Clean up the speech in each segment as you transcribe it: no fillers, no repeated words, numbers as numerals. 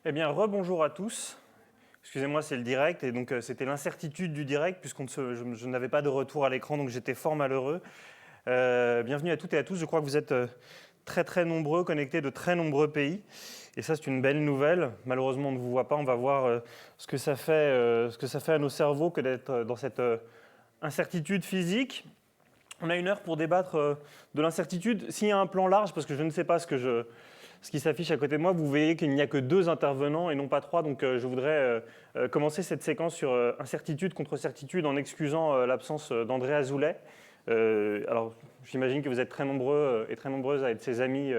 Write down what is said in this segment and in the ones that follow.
Eh bien, rebonjour à tous. Excusez-moi, c'est le direct, et donc c'était l'incertitude du direct, je n'avais pas de retour à l'écran, donc j'étais fort malheureux. Bienvenue à toutes et à tous, je crois que vous êtes très très nombreux, connectés de très nombreux pays, et ça c'est une belle nouvelle. Malheureusement, on ne vous voit pas, on va voir ce que ça fait à nos cerveaux que d'être dans cette incertitude physique. On a une heure pour débattre de l'incertitude. S'il y a un plan large, parce que je ne sais pas ce qui s'affiche à côté de moi, vous voyez qu'il n'y a que 2 intervenants et non pas 3. Donc je voudrais commencer cette séquence sur incertitude contre certitude en excusant l'absence d'André Azoulay. Alors j'imagine que vous êtes très nombreux et très nombreuses à être ses amis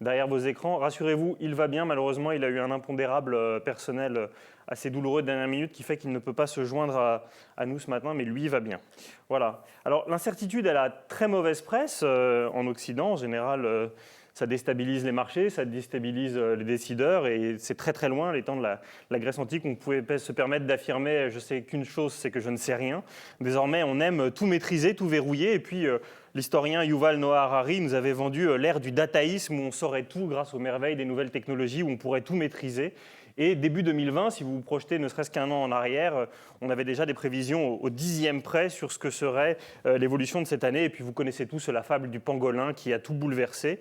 derrière vos écrans. Rassurez-vous, il va bien. Malheureusement, il a eu un impondérable personnel assez douloureux de dernière minute qui fait qu'il ne peut pas se joindre à nous ce matin, mais lui, il va bien. Voilà. Alors l'incertitude, elle a très mauvaise presse en Occident. En général, ça déstabilise les marchés, ça déstabilise les décideurs, et c'est très très loin les temps de la Grèce antique. On pouvait se permettre d'affirmer « je sais qu'une chose, c'est que je ne sais rien ». Désormais, on aime tout maîtriser, tout verrouiller, et puis l'historien Yuval Noah Harari nous avait vendu l'ère du dataïsme où on saurait tout grâce aux merveilles des nouvelles technologies, où on pourrait tout maîtriser. Et début 2020, si vous vous projetez ne serait-ce qu'un an en arrière, on avait déjà des prévisions au 10e près sur ce que serait l'évolution de cette année. Et puis vous connaissez tous la fable du pangolin qui a tout bouleversé.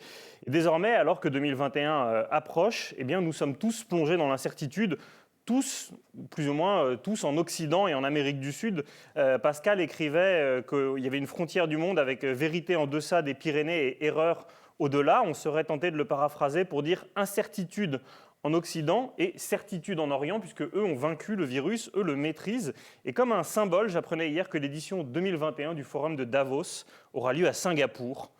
Et désormais, alors que 2021 approche, eh bien, nous sommes tous plongés dans l'incertitude, tous, plus ou moins tous en Occident et en Amérique du Sud. Pascal écrivait qu'il y avait une frontière du monde avec vérité en deçà des Pyrénées et erreur au-delà. On serait tenté de le paraphraser pour dire incertitude en Occident et certitude en Orient, puisque eux ont vaincu le virus, eux le maîtrisent. Et comme un symbole, j'apprenais hier que l'édition 2021 du Forum de Davos aura lieu à Singapour.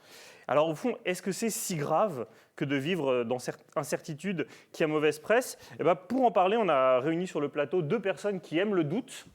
Alors au fond, est-ce que c'est si grave que de vivre dans cette incertitude qui a mauvaise presse ? Eh bien, pour en parler, on a réuni sur le plateau 2 personnes qui aiment le doute,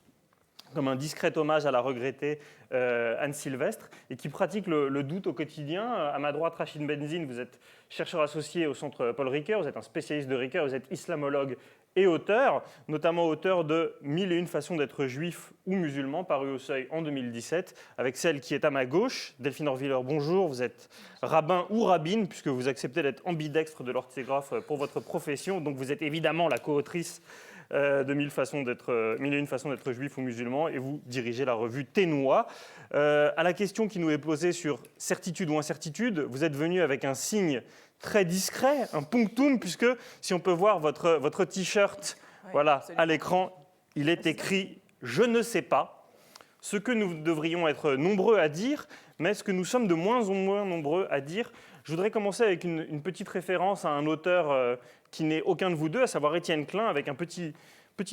comme un discret hommage à la regrettée Anne Sylvestre, et qui pratique le doute au quotidien. À ma droite, Rachid Benzine, vous êtes chercheur associé au Centre Paul Ricoeur, vous êtes un spécialiste de Ricoeur, vous êtes islamologue et auteur, notamment auteur de 1001 façons d'être juif ou musulman, paru au Seuil en 2017, avec celle qui est à ma gauche, Delphine Orviller, bonjour, vous êtes rabbin ou rabbine, puisque vous acceptez d'être ambidextre de l'orthographe pour votre profession, donc vous êtes évidemment la co-autrice de 1001 façons d'être juif ou musulman, et vous dirigez la revue Ténois. À la question qui nous est posée sur certitude ou incertitude, vous êtes venu avec un signe très discret, un punctum, puisque si on peut voir votre t-shirt voilà, à l'écran, il est écrit « Je ne sais pas ». Ce que nous devrions être nombreux à dire, mais ce que nous sommes de moins en moins nombreux à dire. Je voudrais commencer avec une petite référence à un auteur qui n'est aucun de vous deux, à savoir Étienne Klein, avec un petit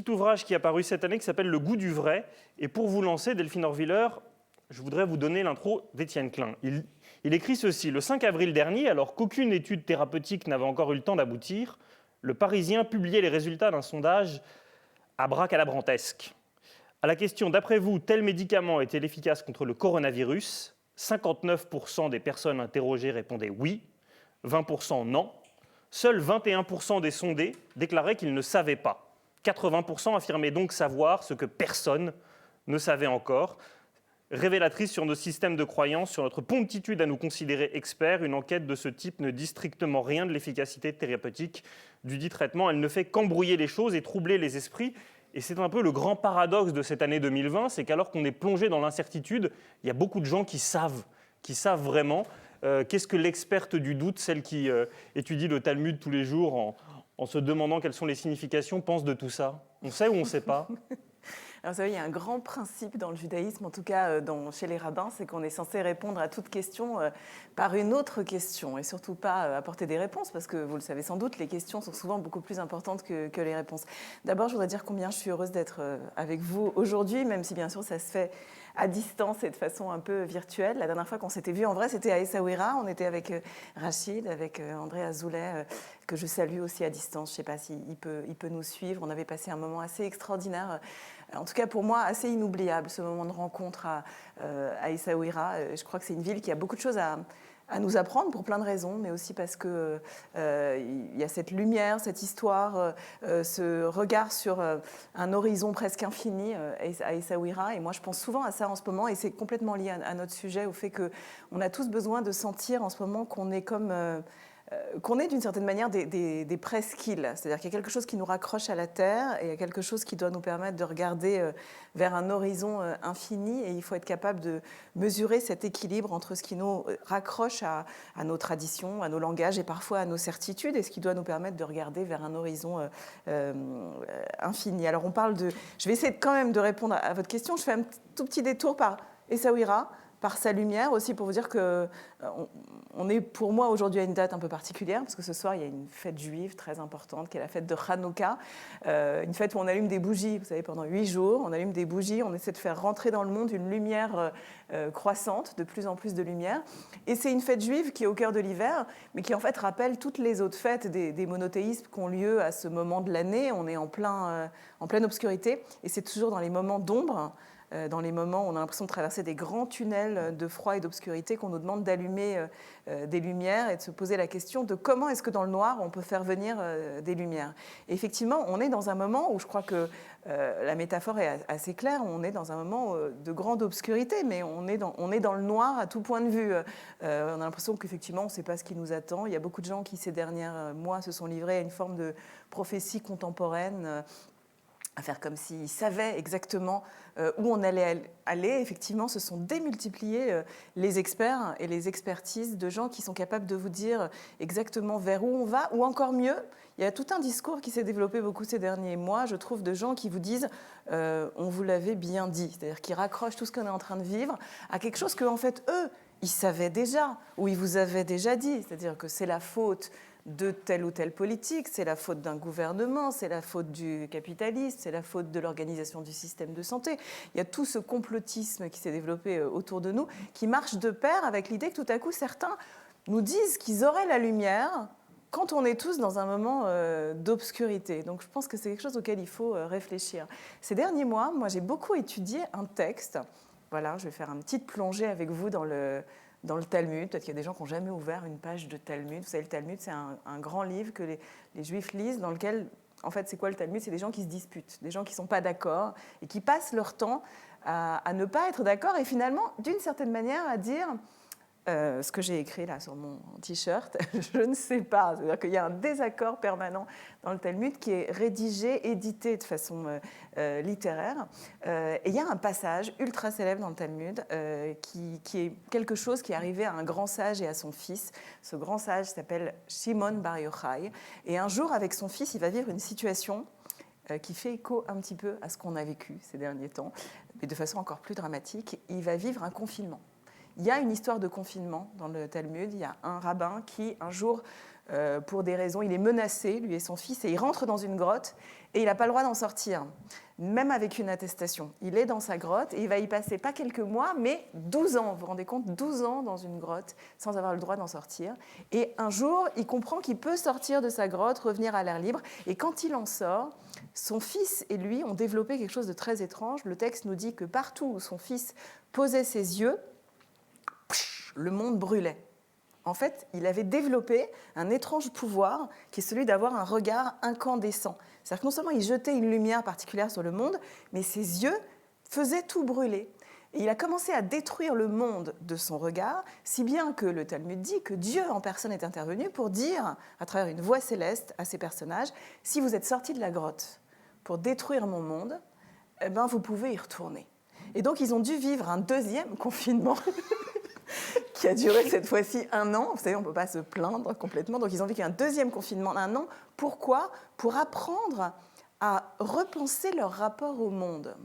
ouvrage qui est apparu cette année qui s'appelle « Le goût du vrai ». Et pour vous lancer, Delphine Orviller, je voudrais vous donner l'intro d'Étienne Klein. Il écrit ceci: « Le 5 avril dernier, alors qu'aucune étude thérapeutique n'avait encore eu le temps d'aboutir, le Parisien publiait les résultats d'un sondage abracadabrantesque. À la question « D'après vous, tel médicament est-il efficace contre le coronavirus ?», 59% des personnes interrogées répondaient oui, 20% non. Seuls 21% des sondés déclaraient qu'ils ne savaient pas. 80% affirmaient donc savoir ce que personne ne savait encore. Révélatrice sur nos systèmes de croyance, sur notre promptitude à nous considérer experts, une enquête de ce type ne dit strictement rien de l'efficacité thérapeutique du dit traitement. Elle ne fait qu'embrouiller les choses et troubler les esprits. Et c'est un peu le grand paradoxe de cette année 2020, c'est qu'alors qu'on est plongé dans l'incertitude, il y a beaucoup de gens qui savent vraiment. Qu'est-ce que l'experte du doute, celle qui étudie le Talmud tous les jours en se demandant quelles sont les significations, pense de tout ça ? On sait ou on ne sait pas ? Alors, vous savez, il y a un grand principe dans le judaïsme, en tout cas chez les rabbins, c'est qu'on est censé répondre à toute question par une autre question et surtout pas apporter des réponses, parce que vous le savez sans doute, les questions sont souvent beaucoup plus importantes que les réponses. D'abord, je voudrais dire combien je suis heureuse d'être avec vous aujourd'hui, même si bien sûr ça se fait à distance et de façon un peu virtuelle. La dernière fois qu'on s'était vu en vrai, c'était à Essaouira. On était avec Rachid, avec André Azoulay, que je salue aussi à distance. Je ne sais pas s'il peut nous suivre. On avait passé un moment assez extraordinaire. En tout cas, pour moi, assez inoubliable, ce moment de rencontre à Essaouira. Je crois que c'est une ville qui a beaucoup de choses à nous apprendre pour plein de raisons, mais aussi parce qu'il y a cette lumière, cette histoire, ce regard sur un horizon presque infini à Essaouira. Et moi, je pense souvent à ça en ce moment, et c'est complètement lié à notre sujet, au fait qu'on a tous besoin de sentir en ce moment qu'on est comme qu'on est d'une certaine manière des presqu'îles, c'est-à-dire qu'il y a quelque chose qui nous raccroche à la Terre et il y a quelque chose qui doit nous permettre de regarder vers un horizon infini, et il faut être capable de mesurer cet équilibre entre ce qui nous raccroche à nos traditions, à nos langages et parfois à nos certitudes, et ce qui doit nous permettre de regarder vers un horizon infini. Alors on parle de... Je vais essayer quand même de répondre à votre question. Je fais un tout petit détour par Essaouira, par sa lumière aussi, pour vous dire que on est pour moi aujourd'hui à une date un peu particulière, parce que ce soir il y a une fête juive très importante qui est la fête de Hanouka, une fête où on allume des bougies, vous savez, pendant 8 jours, on allume des bougies, on essaie de faire rentrer dans le monde une lumière croissante, de plus en plus de lumière. Et c'est une fête juive qui est au cœur de l'hiver, mais qui en fait rappelle toutes les autres fêtes des monothéismes qui ont lieu à ce moment de l'année. On est en pleine obscurité, et c'est toujours dans les moments d'ombre, dans les moments où on a l'impression de traverser des grands tunnels de froid et d'obscurité, qu'on nous demande d'allumer des lumières et de se poser la question de comment est-ce que dans le noir on peut faire venir des lumières. Et effectivement, on est dans un moment où je crois que la métaphore est assez claire, on est dans un moment de grande obscurité, mais on est dans le noir à tout point de vue. On a l'impression qu'effectivement on ne sait pas ce qui nous attend. Il y a beaucoup de gens qui ces derniers mois se sont livrés à une forme de prophétie contemporaine, à faire comme s'ils savaient exactement où on allait aller. Effectivement, se sont démultipliés les experts et les expertises de gens qui sont capables de vous dire exactement vers où on va, ou encore mieux, il y a tout un discours qui s'est développé beaucoup ces derniers mois, je trouve, de gens qui vous disent on vous l'avait bien dit, c'est-à-dire qui raccrochent tout ce qu'on est en train de vivre à quelque chose que, en fait, eux, ils savaient déjà, ou ils vous avaient déjà dit, c'est-à-dire que c'est la faute de telle ou telle politique, c'est la faute d'un gouvernement, c'est la faute du capitalisme, c'est la faute de l'organisation du système de santé. Il y a tout ce complotisme qui s'est développé autour de nous, qui marche de pair avec l'idée que tout à coup, certains nous disent qu'ils auraient la lumière quand on est tous dans un moment d'obscurité. Donc je pense que c'est quelque chose auquel il faut réfléchir. Ces derniers mois, moi j'ai beaucoup étudié un texte. Voilà, je vais faire une petite plongée avec vous dans le Talmud. Peut-être qu'il y a des gens qui n'ont jamais ouvert une page de Talmud. Vous savez, le Talmud, c'est un grand livre que les Juifs lisent, dans lequel, en fait, c'est quoi le Talmud ? C'est des gens qui se disputent, des gens qui ne sont pas d'accord et qui passent leur temps à ne pas être d'accord et finalement, d'une certaine manière, à dire ce que j'ai écrit là sur mon t-shirt, je ne sais pas. C'est-à-dire qu'il y a un désaccord permanent dans le Talmud qui est rédigé, édité de façon littéraire. Et il y a un passage ultra célèbre dans le Talmud qui est quelque chose qui est arrivé à un grand sage et à son fils. Ce grand sage s'appelle Shimon Bar Yochai. Et un jour, avec son fils, il va vivre une situation qui fait écho un petit peu à ce qu'on a vécu ces derniers temps, mais de façon encore plus dramatique. Il va vivre un confinement. Il y a une histoire de confinement dans le Talmud. Il y a un rabbin qui, un jour, pour des raisons, il est menacé, lui et son fils, et il rentre dans une grotte et il n'a pas le droit d'en sortir, même avec une attestation. Il est dans sa grotte et il va y passer pas quelques mois, mais 12 ans. Vous vous rendez compte, 12 ans dans une grotte sans avoir le droit d'en sortir. Et un jour, il comprend qu'il peut sortir de sa grotte, revenir à l'air libre. Et quand il en sort, son fils et lui ont développé quelque chose de très étrange. Le texte nous dit que partout où son fils posait ses yeux, le monde brûlait. En fait, il avait développé un étrange pouvoir qui est celui d'avoir un regard incandescent. C'est-à-dire que non seulement il jetait une lumière particulière sur le monde, mais ses yeux faisaient tout brûler. Et il a commencé à détruire le monde de son regard, si bien que le Talmud dit que Dieu en personne est intervenu pour dire, à travers une voix céleste à ces personnages, si vous êtes sortis de la grotte pour détruire mon monde, eh ben vous pouvez y retourner. Et donc ils ont dû vivre un deuxième confinement qui a duré cette fois-ci 1 an. Vous savez, on ne peut pas se plaindre complètement. Donc, ils ont vécu un deuxième confinement d'1 an. Pourquoi ? Pour apprendre à repenser leur rapport au monde.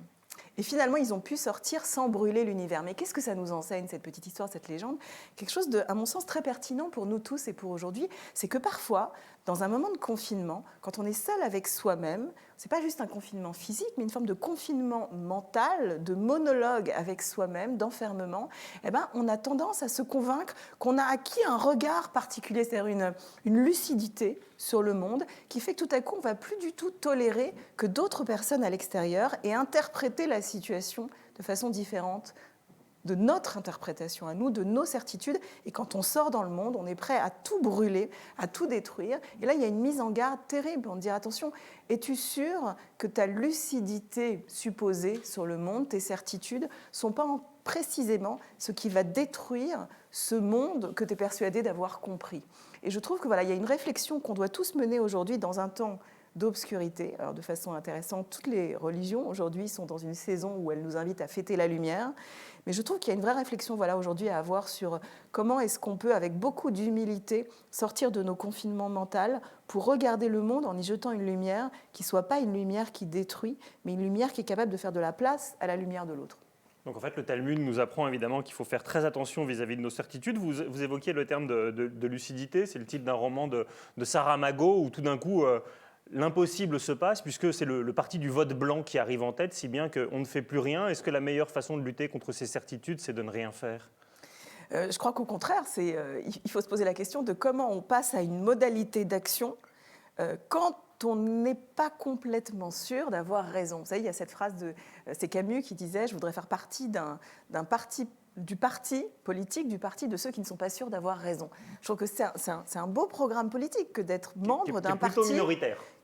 Et finalement, ils ont pu sortir sans brûler l'univers. Mais qu'est-ce que ça nous enseigne, cette petite histoire, cette légende ? Quelque chose de, à mon sens, très pertinent pour nous tous et pour aujourd'hui, c'est que parfois, dans un moment de confinement, quand on est seul avec soi-même, ce n'est pas juste un confinement physique, mais une forme de confinement mental, de monologue avec soi-même, d'enfermement, eh ben, on a tendance à se convaincre qu'on a acquis un regard particulier, c'est-à-dire une lucidité sur le monde qui fait que tout à coup, on ne va plus du tout tolérer que d'autres personnes à l'extérieur aient interprété la situation de façon différente de notre interprétation à nous, de nos certitudes. Et quand on sort dans le monde, on est prêt à tout brûler, à tout détruire. Et là, il y a une mise en garde terrible. On dit attention, es-tu sûr que ta lucidité supposée sur le monde, tes certitudes, ne sont pas précisément ce qui va détruire ce monde que tu es persuadé d'avoir compris. Et je trouve que voilà, il y a une réflexion qu'on doit tous mener aujourd'hui dans un temps d'obscurité. Alors de façon intéressante, toutes les religions aujourd'hui sont dans une saison où elles nous invitent à fêter la lumière. Mais je trouve qu'il y a une vraie réflexion voilà, aujourd'hui à avoir sur comment est-ce qu'on peut, avec beaucoup d'humilité, sortir de nos confinements mentaux pour regarder le monde en y jetant une lumière qui ne soit pas une lumière qui détruit, mais une lumière qui est capable de faire de la place à la lumière de l'autre. Donc en fait, le Talmud nous apprend évidemment qu'il faut faire très attention vis-à-vis de nos certitudes. Vous évoquiez le terme de lucidité, c'est le titre d'un roman de Saramago où tout d'un coup l'impossible se passe puisque c'est le parti du vote blanc qui arrive en tête, si bien qu'on ne fait plus rien. Est-ce que la meilleure façon de lutter contre ces certitudes, c'est de ne rien faire ? Je crois qu'au contraire, il faut se poser la question de comment on passe à une modalité d'action quand on n'est pas complètement sûr d'avoir raison. Vous savez, il y a cette phrase c'est Camus qui disait « Je voudrais faire partie du parti politique, du parti de ceux qui ne sont pas sûrs d'avoir raison ». Je trouve que c'est un beau programme politique que d'être membre d'un parti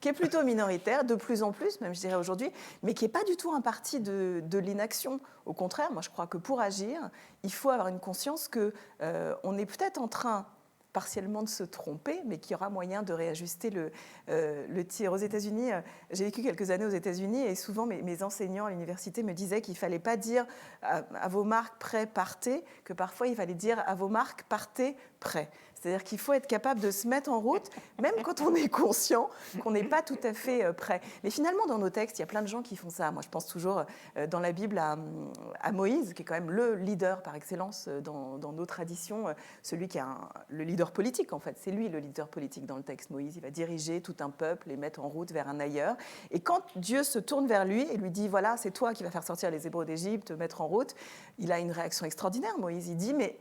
qui est plutôt minoritaire, de plus en plus, même je dirais aujourd'hui, mais qui n'est pas du tout un parti de l'inaction. Au contraire, moi je crois que pour agir, il faut avoir une conscience qu'on est peut-être en train partiellement de se tromper, mais qu'il y aura moyen de réajuster le tir. Aux États-Unis, j'ai vécu quelques années aux États-Unis et souvent mes enseignants à l'université me disaient qu'il ne fallait pas dire à vos marques prêts, partez, que parfois il fallait dire à vos marques partez, prêts. C'est-à-dire qu'il faut être capable de se mettre en route, même quand on est conscient qu'on n'est pas tout à fait prêt. Mais finalement, dans nos textes, il y a plein de gens qui font ça. Moi, je pense toujours dans la Bible à Moïse, qui est quand même le leader par excellence dans nos traditions, celui qui est le leader politique, en fait. C'est lui le leader politique dans le texte. Moïse, il va diriger tout un peuple et mettre en route vers un ailleurs. Et quand Dieu se tourne vers lui et lui dit, voilà, c'est toi qui vas faire sortir les Hébreux d'Égypte, mettre en route, il a une réaction extraordinaire, Moïse. Il dit, mais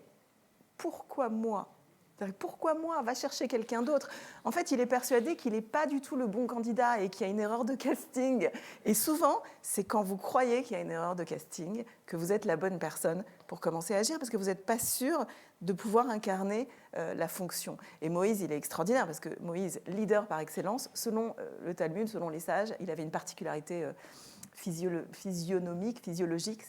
pourquoi moi ? Pourquoi moi ? Va chercher quelqu'un d'autre. En fait, il est persuadé qu'il n'est pas du tout le bon candidat et qu'il y a une erreur de casting. Et souvent, c'est quand vous croyez qu'il y a une erreur de casting que vous êtes la bonne personne pour commencer à agir parce que vous n'êtes pas sûr de pouvoir incarner la fonction. Et Moïse, il est extraordinaire parce que Moïse, leader par excellence, selon le Talmud, selon les sages, il avait une particularité physiologique,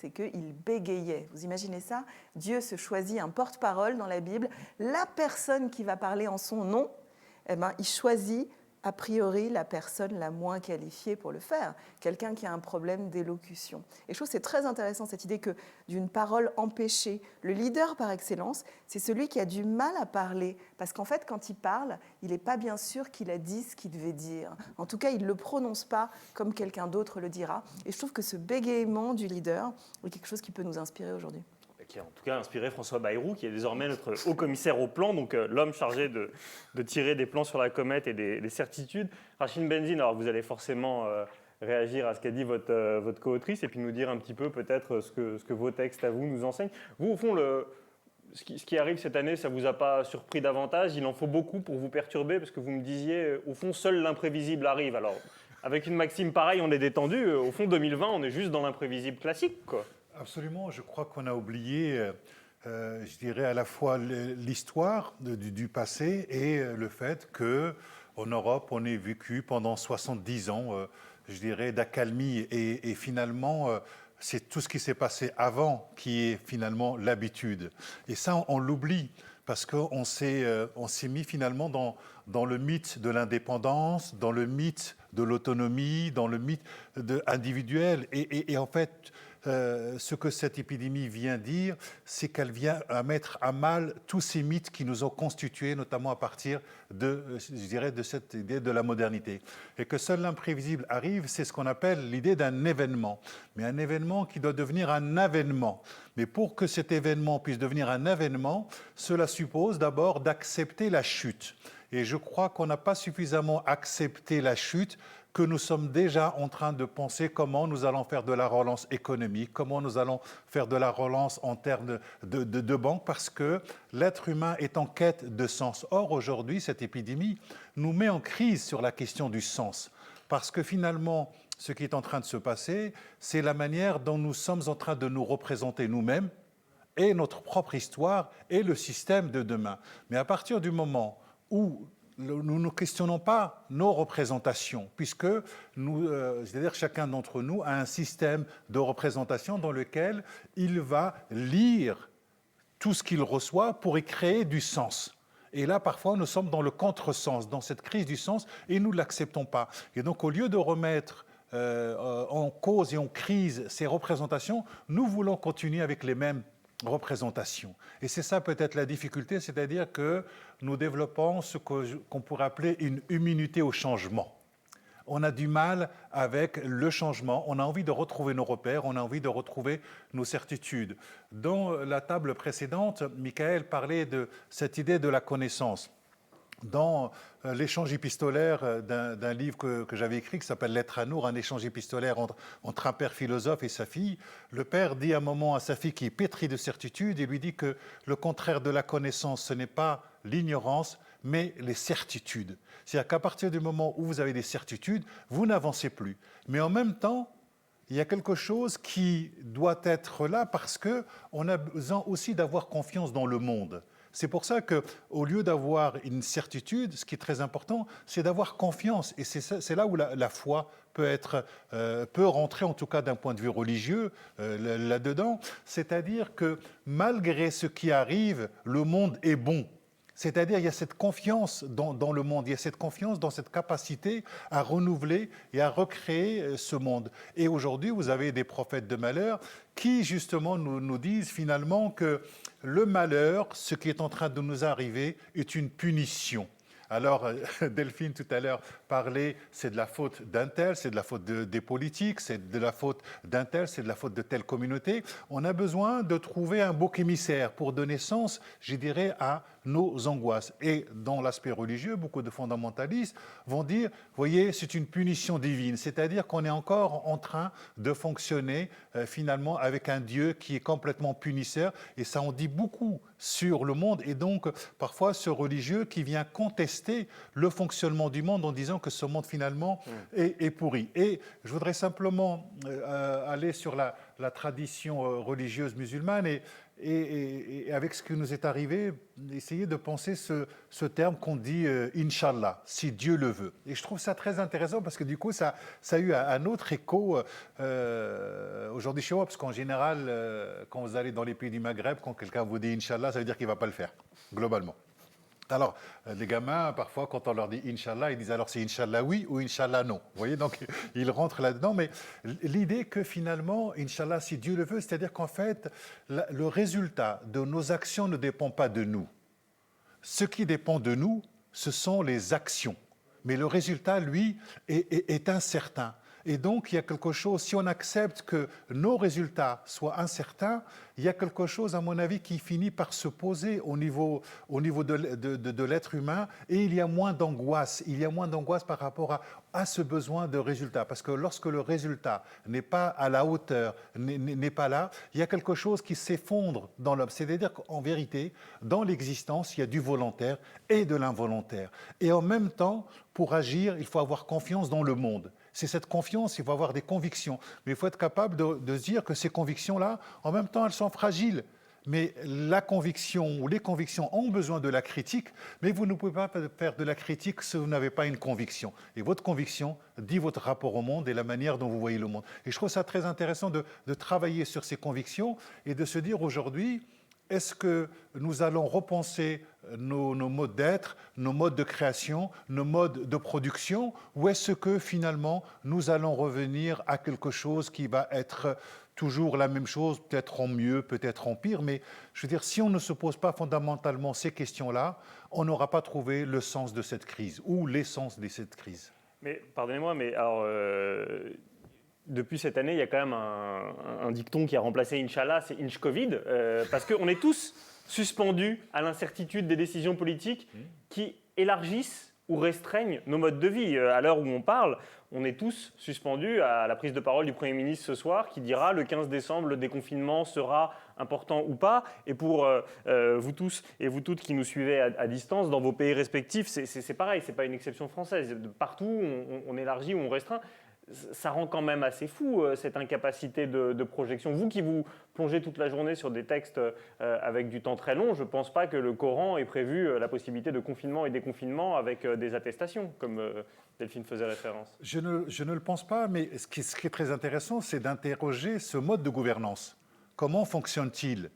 c'est qu'il bégayait. Vous imaginez ça ? Dieu se choisit un porte-parole dans la Bible. La personne qui va parler en son nom, il choisit a priori la personne la moins qualifiée pour le faire, quelqu'un qui a un problème d'élocution. Et je trouve que c'est très intéressant cette idée que d'une parole empêchée, le leader par excellence, c'est celui qui a du mal à parler, parce qu'en fait, quand il parle, il n'est pas bien sûr qu'il a dit ce qu'il devait dire. En tout cas, il ne le prononce pas comme quelqu'un d'autre le dira. Et je trouve que ce bégaiement du leader est quelque chose qui peut nous inspirer aujourd'hui. Qui a en tout cas inspiré François Bayrou, qui est désormais notre haut commissaire au plan, donc l'homme chargé de tirer des plans sur la comète et des certitudes. Rachid Benzine, alors vous allez forcément réagir à ce qu'a dit votre co-autrice et puis nous dire un petit peu peut-être ce que vos textes à vous nous enseignent. Vous, au fond, ce qui arrive cette année, ça ne vous a pas surpris davantage ? Il en faut beaucoup pour vous perturber, parce que vous me disiez, au fond, seul l'imprévisible arrive. Alors, avec une maxime pareille, on est détendu. Au fond, 2020, on est juste dans l'imprévisible classique, quoi. Absolument, je crois qu'on a oublié, je dirais, à la fois l'histoire du passé et le fait qu'en Europe, on ait vécu pendant 70 ans, je dirais, d'accalmie. Et finalement, c'est tout ce qui s'est passé avant qui est finalement l'habitude. Et ça, on l'oublie, parce qu'on s'est mis finalement dans le mythe de l'indépendance, dans le mythe de l'autonomie, dans le mythe individuel. Et en fait, ce que cette épidémie vient dire, c'est qu'elle vient à mettre à mal tous ces mythes qui nous ont constitués, notamment à partir de cette idée de la modernité. Et que seul l'imprévisible arrive, c'est ce qu'on appelle l'idée d'un événement. Mais un événement qui doit devenir un avènement. Mais pour que cet événement puisse devenir un avènement, cela suppose d'abord d'accepter la chute. Et je crois qu'on n'a pas suffisamment accepté la chute, que nous sommes déjà en train de penser comment nous allons faire de la relance économique, comment nous allons faire de la relance en termes de banque, parce que l'être humain est en quête de sens. Or, aujourd'hui, cette épidémie nous met en crise sur la question du sens, parce que finalement, ce qui est en train de se passer, c'est la manière dont nous sommes en train de nous représenter nous-mêmes, et notre propre histoire et le système de demain. Mais à partir du moment où nous ne questionnons pas nos représentations, puisque c'est-à-dire chacun d'entre nous a un système de représentation dans lequel il va lire tout ce qu'il reçoit pour y créer du sens. Et là, parfois, nous sommes dans le contresens, dans cette crise du sens, et nous ne l'acceptons pas. Et donc, au lieu de remettre en cause et en crise ces représentations, nous voulons continuer avec les mêmes représentations. Et c'est ça peut-être la difficulté, c'est-à-dire que nous développons ce qu'on pourrait appeler une immunité au changement. On a du mal avec le changement, on a envie de retrouver nos repères, on a envie de retrouver nos certitudes. Dans la table précédente, Michael parlait de cette idée de la connaissance. Dans l'échange épistolaire d'un livre que j'avais écrit qui s'appelle Lettre à Nour, un échange épistolaire entre un père philosophe et sa fille, le père dit à un moment à sa fille qui est pétrie de certitude, il lui dit que le contraire de la connaissance, ce n'est pas l'ignorance, mais les certitudes. C'est-à-dire qu'à partir du moment où vous avez des certitudes, vous n'avancez plus. Mais en même temps, il y a quelque chose qui doit être là parce qu'on a besoin aussi d'avoir confiance dans le monde. C'est pour ça qu'au lieu d'avoir une certitude, ce qui est très important, c'est d'avoir confiance. Et c'est là où la foi peut rentrer, en tout cas d'un point de vue religieux, là-dedans. C'est-à-dire que malgré ce qui arrive, le monde est bon. C'est-à-dire il y a cette confiance dans le monde, il y a cette confiance dans cette capacité à renouveler et à recréer ce monde. Et aujourd'hui, vous avez des prophètes de malheur qui justement nous disent finalement que le malheur, ce qui est en train de nous arriver, est une punition. Alors, Delphine, tout à l'heure, parlait, c'est de la faute d'un tel, c'est de la faute des politiques, c'est de la faute d'un tel, c'est de la faute de telle communauté. On a besoin de trouver un bouc émissaire pour donner sens, je dirais, à nos angoisses. Et dans l'aspect religieux, beaucoup de fondamentalistes vont dire, voyez, c'est une punition divine, c'est-à-dire qu'on est encore en train de fonctionner finalement avec un Dieu qui est complètement punisseur, et ça en dit beaucoup sur le monde, et donc parfois ce religieux qui vient contester le fonctionnement du monde en disant que ce monde finalement est pourri. Et je voudrais simplement aller sur la tradition religieuse musulmane et avec ce qui nous est arrivé, essayer de penser ce terme qu'on dit « Inch'Allah », si Dieu le veut. Et je trouve ça très intéressant parce que du coup, ça a eu un autre écho aujourd'hui chez moi, parce qu'en général, quand vous allez dans les pays du Maghreb, quand quelqu'un vous dit « Inch'Allah », ça veut dire qu'il ne va pas le faire, globalement. Alors, les gamins, parfois, quand on leur dit « Inch'Allah », ils disent alors c'est « Inch'Allah oui » ou « Inch'Allah non ». Vous voyez, donc ils rentrent là-dedans. Mais l'idée que finalement, Inch'Allah, si Dieu le veut, c'est-à-dire qu'en fait, le résultat de nos actions ne dépend pas de nous. Ce qui dépend de nous, ce sont les actions. Mais le résultat, lui, est incertain. Et donc, il y a quelque chose, si on accepte que nos résultats soient incertains, il y a quelque chose, à mon avis, qui finit par se poser au niveau de l'être humain, et il y a moins d'angoisse. Il y a moins d'angoisse par rapport à ce besoin de résultat. Parce que lorsque le résultat n'est pas à la hauteur, n'est pas là, il y a quelque chose qui s'effondre dans l'homme. C'est-à-dire qu'en vérité, dans l'existence, il y a du volontaire et de l'involontaire. Et en même temps, pour agir, il faut avoir confiance dans le monde. C'est cette confiance, il faut avoir des convictions. Mais il faut être capable de se dire que ces convictions-là, en même temps, elles sont fragiles. Mais la conviction ou les convictions ont besoin de la critique, mais vous ne pouvez pas faire de la critique si vous n'avez pas une conviction. Et votre conviction dit votre rapport au monde et la manière dont vous voyez le monde. Et je trouve ça très intéressant de travailler sur ces convictions et de se dire aujourd'hui, est-ce que nous allons repenser nos modes d'être, nos modes de création, nos modes de production, ou est-ce que finalement nous allons revenir à quelque chose qui va être toujours la même chose, peut-être en mieux, peut-être en pire, mais je veux dire, si on ne se pose pas fondamentalement ces questions-là, on n'aura pas trouvé le sens de cette crise ou l'essence de cette crise. Mais pardonnez-moi, mais alors... Depuis cette année, il y a quand même un dicton qui a remplacé Inch'Allah, c'est Inch Covid, parce qu'on est tous suspendus à l'incertitude des décisions politiques qui élargissent ou restreignent nos modes de vie. À l'heure où on parle, on est tous suspendus à la prise de parole du Premier ministre ce soir qui dira le 15 décembre, le déconfinement sera important ou pas. Et pour vous tous et vous toutes qui nous suivez à distance dans vos pays respectifs, c'est pareil, ce n'est pas une exception française. Partout, on élargit ou on restreint. ça rend quand même assez fou, cette incapacité de projection. Vous qui vous plongez toute la journée sur des textes avec du temps très long, je ne pense pas que le Coran ait prévu la possibilité de confinement et déconfinement avec des attestations, comme Delphine faisait référence. Je ne le pense pas, mais ce qui est très intéressant, c'est d'interroger ce mode de gouvernance. Comment fonctionne-t-il ?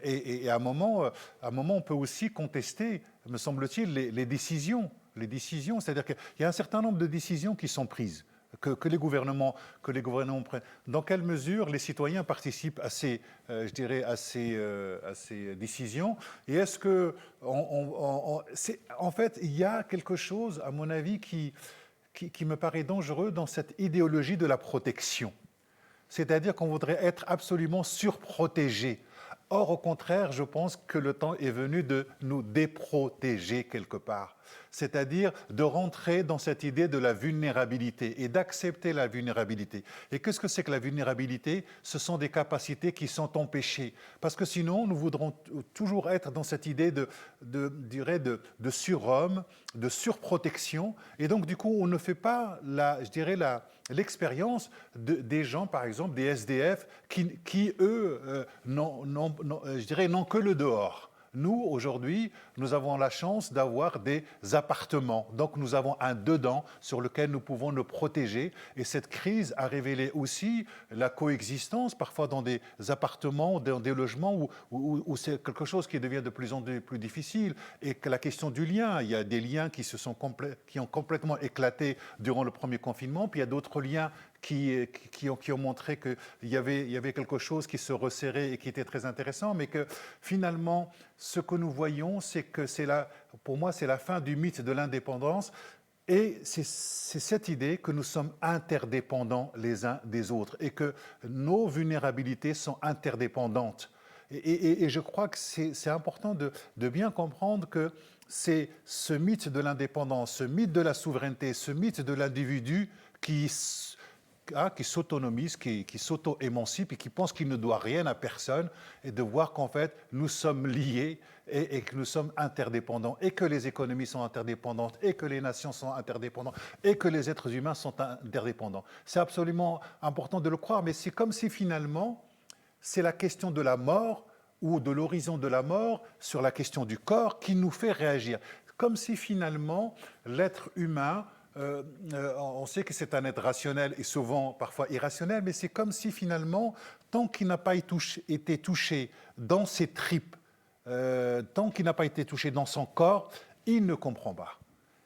Et à un moment, on peut aussi contester, me semble-t-il, les décisions. Les décisions, c'est-à-dire qu'il y a un certain nombre de décisions qui sont prises, que les gouvernements prennent. Dans quelle mesure les citoyens participent à ces décisions? Et est-ce que, en fait, il y a quelque chose, à mon avis, qui me paraît dangereux dans cette idéologie de la protection. C'est-à-dire qu'on voudrait être absolument surprotégé. Or, au contraire, je pense que le temps est venu de nous déprotéger quelque part. C'est-à-dire de rentrer dans cette idée de la vulnérabilité et d'accepter la vulnérabilité. Et qu'est-ce que c'est que la vulnérabilité? Ce sont des capacités qui sont empêchées. Parce que sinon, nous voudrons toujours être dans cette idée de surhomme, de surprotection. Et donc, du coup, on ne fait pas, l'expérience des gens, par exemple, des SDF, qui eux, n'ont que le dehors. Nous, aujourd'hui, nous avons la chance d'avoir des appartements. Donc, nous avons un dedans sur lequel nous pouvons nous protéger. Et cette crise a révélé aussi la coexistence, parfois dans des appartements, dans des logements où c'est quelque chose qui devient de plus en plus difficile. Et que la question du lien, il y a des liens qui ont complètement éclaté durant le premier confinement. Puis il y a d'autres liens qui ont montré qu'il y avait quelque chose qui se resserrait et qui était très intéressant, mais que finalement, ce que nous voyons, c'est que pour moi, c'est la fin du mythe de l'indépendance. Et c'est cette idée que nous sommes interdépendants les uns des autres et que nos vulnérabilités sont interdépendantes. Et je crois que c'est important de bien comprendre que c'est ce mythe de l'indépendance, ce mythe de la souveraineté, ce mythe de l'individu qui s'autonomise, qui s'auto-émancipe et qui pense qu'il ne doit rien à personne, et de voir qu'en fait, nous sommes liés et que nous sommes interdépendants, et que les économies sont interdépendantes, et que les nations sont interdépendantes, et que les êtres humains sont interdépendants. C'est absolument important de le croire, mais c'est comme si finalement, c'est la question de la mort ou de l'horizon de la mort sur la question du corps qui nous fait réagir. Comme si finalement, l'être humain, on sait que c'est un être rationnel et souvent parfois irrationnel, mais c'est comme si finalement, tant qu'il n'a pas été touché dans ses tripes, tant qu'il n'a pas été touché dans son corps, il ne comprend pas.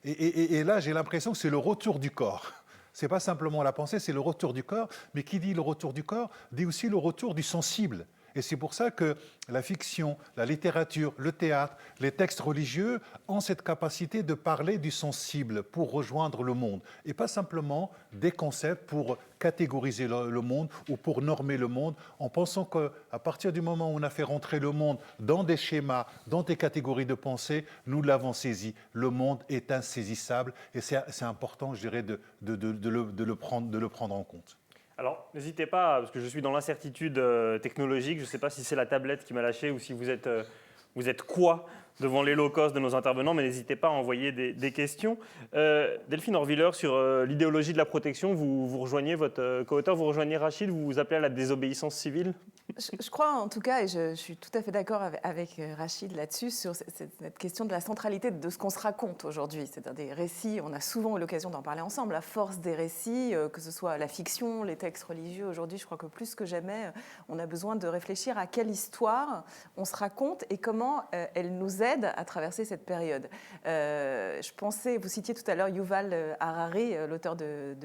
Et là, j'ai l'impression que c'est le retour du corps. Ce n'est pas simplement la pensée, c'est le retour du corps, mais qui dit le retour du corps, dit aussi le retour du sensible. Et c'est pour ça que la fiction, la littérature, le théâtre, les textes religieux ont cette capacité de parler du sensible pour rejoindre le monde. Et pas simplement des concepts pour catégoriser le monde ou pour normer le monde, en pensant qu'à partir du moment où on a fait rentrer le monde dans des schémas, dans des catégories de pensée, nous l'avons saisi. Le monde est insaisissable et c'est important, je dirais, de le prendre en compte. Alors, n'hésitez pas, parce que je suis dans l'incertitude technologique, je ne sais pas si c'est la tablette qui m'a lâché ou si vous êtes quoi devant les low cost de nos intervenants, mais n'hésitez pas à envoyer des questions. Delphine Horviller, sur l'idéologie de la protection, vous rejoignez votre co-auteur, vous rejoignez Rachid, vous vous appelez à la désobéissance civile? Je crois en tout cas, et je suis tout à fait d'accord avec Rachid là-dessus, sur cette question de la centralité de ce qu'on se raconte aujourd'hui. C'est-à-dire des récits, on a souvent eu l'occasion d'en parler ensemble, la force des récits, que ce soit la fiction, les textes religieux. Aujourd'hui, je crois que plus que jamais, on a besoin de réfléchir à quelle histoire on se raconte et comment elle nous aide à traverser cette période. Je pensais, vous citiez tout à l'heure Yuval Harari, l'auteur de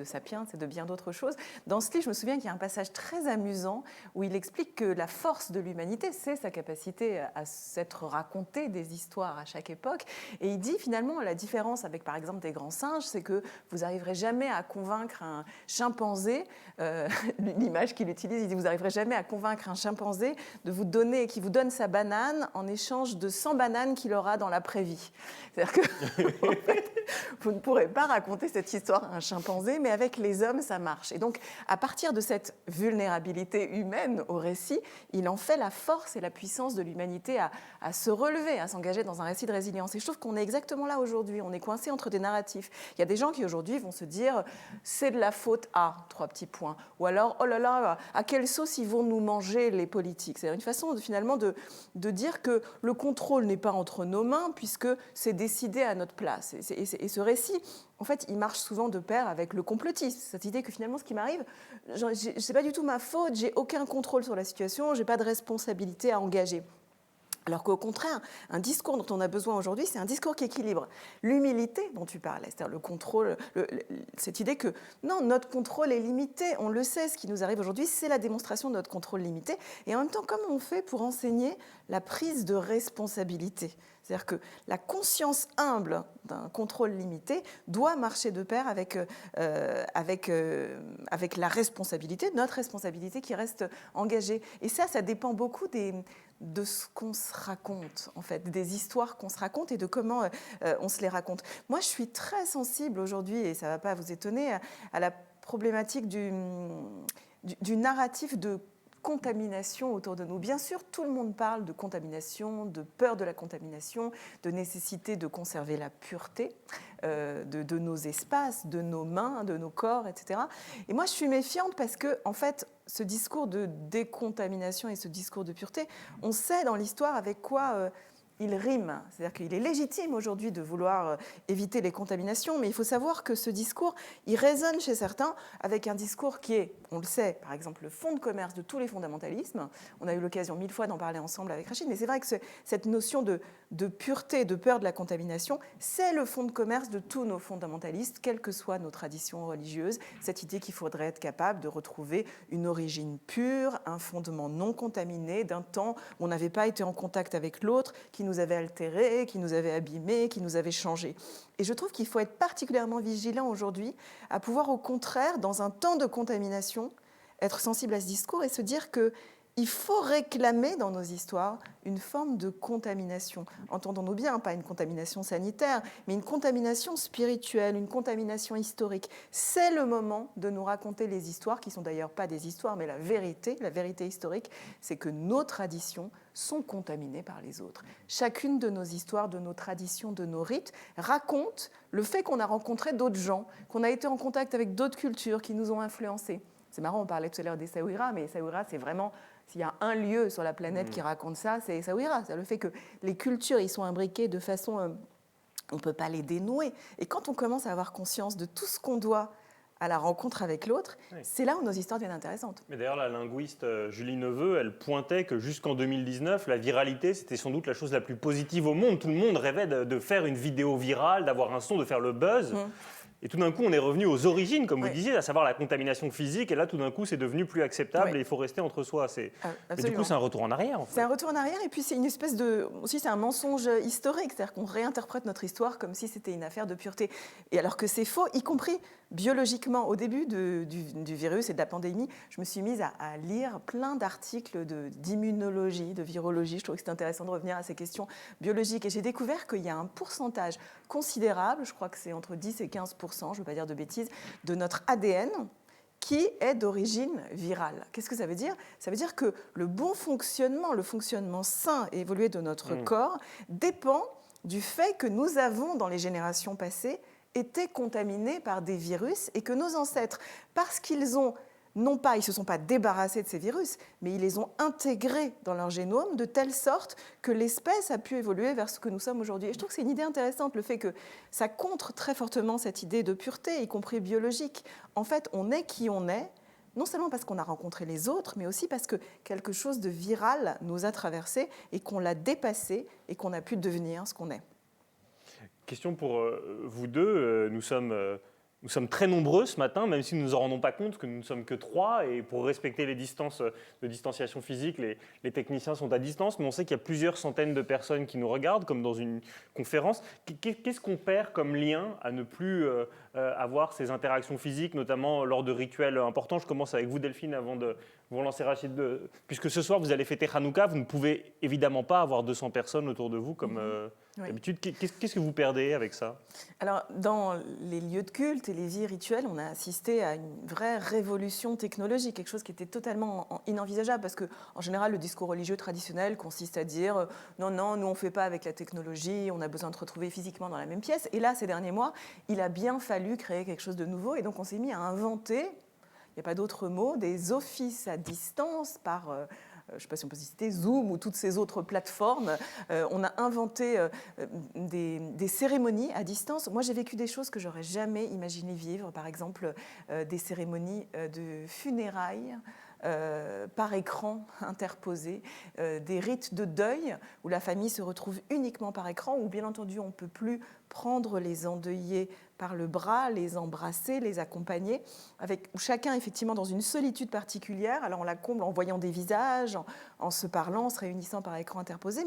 Sapiens et de bien d'autres choses. Dans ce livre, je me souviens qu'il y a un passage très amusant où il explique que la force de l'humanité, c'est sa capacité à s'être raconté des histoires à chaque époque. Et il dit finalement, la différence avec par exemple des grands singes, c'est que vous n'arriverez jamais à convaincre un chimpanzé, l'image qu'il utilise, il dit vous n'arriverez jamais à convaincre un chimpanzé de vous donner, qui vous donne sa banane en échange de 100 bananes qu'il aura dans la prairie. C'est-à-dire que, en fait, Vous ne pourrez pas raconter cette histoire à un chimpanzé, mais avec les hommes, ça marche. Et donc, à partir de cette vulnérabilité humaine au récit, il en fait la force et la puissance de l'humanité à se relever, à s'engager dans un récit de résilience. Et je trouve qu'on est exactement là aujourd'hui. On est coincé entre des narratifs. Il y a des gens qui aujourd'hui vont se dire c'est de la faute à 3 petits points. Ou alors, oh là là, à quelle sauce ils vont nous manger les politiques. C'est une façon finalement de dire que le contrôle n'est pas entre nos mains puisque c'est décidé à notre place. Et ce récit, en fait, il marche souvent de pair avec le complotisme. Cette idée que finalement, ce qui m'arrive, ce n'est pas du tout ma faute, j'ai aucun contrôle sur la situation, j'ai pas de responsabilité à engager. Alors qu'au contraire, un discours dont on a besoin aujourd'hui, c'est un discours qui équilibre l'humilité dont tu parlais, c'est-à-dire le contrôle, cette idée que non, notre contrôle est limité, on le sait, ce qui nous arrive aujourd'hui, c'est la démonstration de notre contrôle limité. Et en même temps, comment on fait pour enseigner la prise de responsabilité ? C'est-à-dire que la conscience humble d'un contrôle limité doit marcher de pair avec la responsabilité, notre responsabilité qui reste engagée. Et ça dépend beaucoup de ce qu'on se raconte, en fait, des histoires qu'on se raconte et de comment on se les raconte. Moi, je suis très sensible aujourd'hui, et ça ne va pas vous étonner, à la problématique du narratif de contamination autour de nous. Bien sûr, tout le monde parle de contamination, de peur de la contamination, de nécessité de conserver la pureté de nos espaces, de nos mains, de nos corps, etc. Et moi, je suis méfiante parce que, en fait, ce discours de décontamination et ce discours de pureté, on sait dans l'histoire avec quoi il rime. C'est-à-dire qu'il est légitime aujourd'hui de vouloir éviter les contaminations, mais il faut savoir que ce discours, il résonne chez certains avec un discours qui est, on le sait, par exemple, le fond de commerce de tous les fondamentalismes. On a eu l'occasion 1000 fois d'en parler ensemble avec Rachid, mais c'est vrai que cette notion de pureté, de peur de la contamination, c'est le fond de commerce de tous nos fondamentalistes, quelle que soit nos traditions religieuses. Cette idée qu'il faudrait être capable de retrouver une origine pure, un fondement non contaminé d'un temps où on n'avait pas été en contact avec l'autre, qui nous avait altérés, qui nous avait abîmés, qui nous avait changés. Et je trouve qu'il faut être particulièrement vigilant aujourd'hui à pouvoir, au contraire, dans un temps de contamination, être sensible à ce discours et se dire qu'il faut réclamer dans nos histoires une forme de contamination. Entendons-nous bien, pas une contamination sanitaire, mais une contamination spirituelle, une contamination historique. C'est le moment de nous raconter les histoires, qui sont d'ailleurs pas des histoires, mais la vérité historique, c'est que nos traditions sont contaminées par les autres. Chacune de nos histoires, de nos traditions, de nos rites, raconte le fait qu'on a rencontré d'autres gens, qu'on a été en contact avec d'autres cultures qui nous ont influencés. C'est marrant, on parlait tout à l'heure des Essaouira, mais Essaouira, c'est vraiment... S'il y a un lieu sur la planète qui raconte ça, c'est Essaouira. C'est le fait que les cultures y sont imbriquées de façon... on ne peut pas les dénouer. Et quand on commence à avoir conscience de tout ce qu'on doit à la rencontre avec l'autre, c'est là où nos histoires deviennent intéressantes. Mais d'ailleurs, la linguiste Julie Neveu, elle pointait que jusqu'en 2019, la viralité, c'était sans doute la chose la plus positive au monde. Tout le monde rêvait de faire une vidéo virale, d'avoir un son, de faire le buzz. Et tout d'un coup, on est revenu aux origines, comme vous disiez, à savoir la contamination physique. Et là, tout d'un coup, c'est devenu plus acceptable et il faut rester entre soi. Mais du coup, c'est un retour en arrière. En fait. C'est un retour en arrière et puis c'est une espèce de... Aussi, c'est un mensonge historique. C'est-à-dire qu'on réinterprète notre histoire comme si c'était une affaire de pureté. Et alors que c'est faux, y compris biologiquement. Au début du virus et de la pandémie, je me suis mise à lire plein d'articles d'immunologie, de virologie. Je trouvais que c'était intéressant de revenir à ces questions biologiques. Et j'ai découvert qu'il y a un pourcentage considérable, je crois que c'est entre 10 et 15%, je ne veux pas dire de bêtises, de notre ADN qui est d'origine virale. Qu'est-ce que ça veut dire ? Ça veut dire que le bon fonctionnement, le fonctionnement sain et évolué de notre corps dépend du fait que nous avons, dans les générations passées, été contaminés par des virus et que nos ancêtres, parce qu'ils ont, non pas, ils ne se sont pas débarrassés de ces virus, mais ils les ont intégrés dans leur génome de telle sorte que l'espèce a pu évoluer vers ce que nous sommes aujourd'hui. Et je trouve que c'est une idée intéressante, le fait que ça contre très fortement cette idée de pureté, y compris biologique. En fait, on est qui on est, non seulement parce qu'on a rencontré les autres, mais aussi parce que quelque chose de viral nous a traversé et qu'on l'a dépassé et qu'on a pu devenir ce qu'on est. Question pour vous deux. Nous sommes très nombreux ce matin, même si nous ne nous en rendons pas compte que nous ne sommes que 3. Et pour respecter les distances de distanciation physique, les techniciens sont à distance. Mais on sait qu'il y a plusieurs centaines de personnes qui nous regardent, comme dans une conférence. Qu'est-ce qu'on perd comme lien à ne plus avoir ces interactions physiques, notamment lors de rituels importants ? Je commence avec vous, Delphine, avant vous relancez Rachid, puisque ce soir vous allez fêter Hanouka, vous ne pouvez évidemment pas avoir 200 personnes autour de vous comme Oui. d'habitude. Qu'est-ce que vous perdez avec ça? Alors, dans les lieux de culte et les vies rituelles, on a assisté à une vraie révolution technologique, quelque chose qui était totalement inenvisageable, parce qu'en général, le discours religieux traditionnel consiste à dire non, non, nous on ne fait pas avec la technologie, on a besoin de se retrouver physiquement dans la même pièce. Et là, ces derniers mois, il a bien fallu créer quelque chose de nouveau, et donc on s'est mis à inventer, il n'y a pas d'autre mot, des offices à distance par... je ne sais pas si on peut citer Zoom ou toutes ces autres plateformes. On a inventé des cérémonies à distance. Moi, j'ai vécu des choses que j'aurais jamais imaginé vivre. Par exemple, des cérémonies de funérailles par écran interposé, des rites de deuil où la famille se retrouve uniquement par écran, où bien entendu on ne peut plus prendre les endeuillés par le bras, les embrasser, les accompagner, où chacun effectivement dans une solitude particulière. Alors on la comble en voyant des visages, en se parlant, en se réunissant par écran interposé,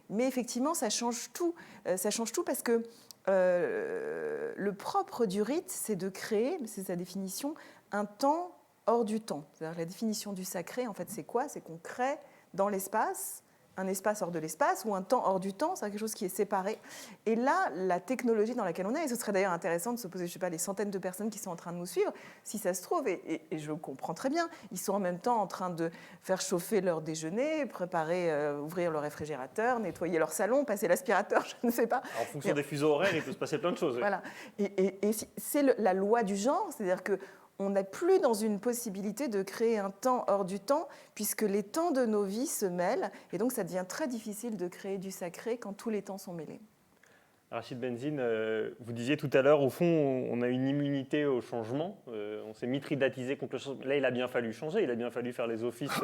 mais effectivement ça change tout. Ça change tout parce que le propre du rite, c'est de créer, c'est sa définition, un temps hors du temps. C'est-à-dire la définition du sacré, en fait, c'est quoi? C'est qu'on crée dans l'espace un espace hors de l'espace ou un temps hors du temps, c'est quelque chose qui est séparé. Et là, la technologie dans laquelle on est, et ce serait d'ailleurs intéressant de se poser, je ne sais pas, les centaines de personnes qui sont en train de nous suivre, si ça se trouve, et je comprends très bien, ils sont en même temps en train de faire chauffer leur déjeuner, préparer, ouvrir le réfrigérateur, nettoyer leur salon, passer l'aspirateur, je ne sais pas. En fonction des fuseaux horaires, il peut se passer plein de choses. Oui. Voilà. Et c'est la loi du genre, c'est-à-dire que on n'est plus dans une possibilité de créer un temps hors du temps, puisque les temps de nos vies se mêlent, et donc ça devient très difficile de créer du sacré quand tous les temps sont mêlés. Rachid Benzine, vous disiez tout à l'heure, au fond, on a une immunité au changement, on s'est mitridatisé contre le changement. Là, il a bien fallu changer, il a bien fallu faire les offices,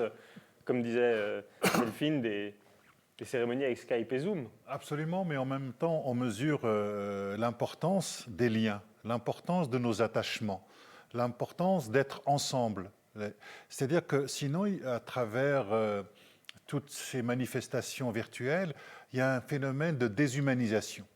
comme disait Delphine, des cérémonies avec Skype et Zoom. Absolument, mais en même temps, on mesure l'importance des liens, l'importance de nos attachements, l'importance d'être ensemble. C'est-à-dire que sinon, à travers toutes ces manifestations virtuelles, il y a un phénomène de déshumanisation.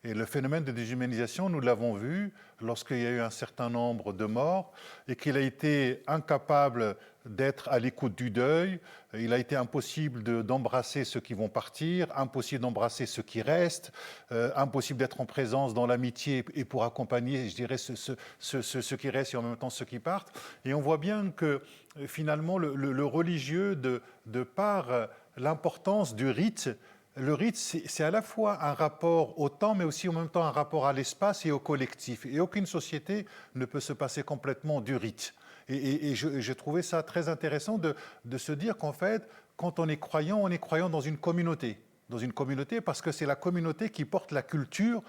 Et le phénomène de déshumanisation, nous l'avons vu lorsqu'il y a eu un certain nombre de morts et qu'il a été incapable d'être à l'écoute du deuil. Il a été impossible d'embrasser ceux qui vont partir, impossible d'embrasser ceux qui restent, impossible d'être en présence dans l'amitié et pour accompagner, je dirais, ceux qui restent et en même temps ceux qui partent. Et on voit bien que finalement, le religieux, de par l'importance du rite, le rite, c'est à la fois un rapport au temps, mais aussi en même temps un rapport à l'espace et au collectif. Et aucune société ne peut se passer complètement du rite. Et j'ai trouvé ça très intéressant de se dire qu'en fait, quand on est croyant dans une communauté. Dans une communauté parce que c'est la communauté qui porte la culture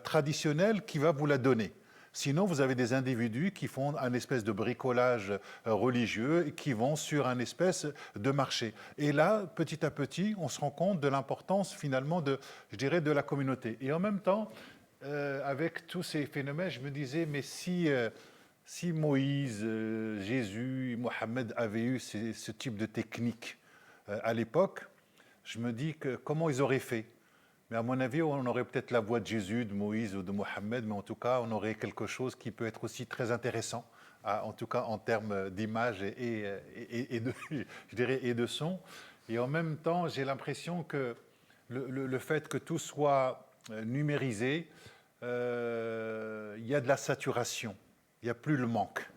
traditionnelle qui va vous la donner. Sinon, vous avez des individus qui font un espèce de bricolage religieux et qui vont sur un espèce de marché. Et là, petit à petit, on se rend compte de l'importance finalement de la communauté. Et en même temps, avec tous ces phénomènes, je me disais, mais si Moïse, Jésus, Mohammed avaient eu ce type de technique à l'époque, je me dis que comment ils auraient fait? Mais à mon avis, on aurait peut-être la voix de Jésus, de Moïse ou de Mohammed, mais en tout cas, on aurait quelque chose qui peut être aussi très intéressant, en tout cas en termes d'image et de son. Et en même temps, j'ai l'impression que le fait que tout soit numérisé, il y a de la saturation, il n'y a plus le manque.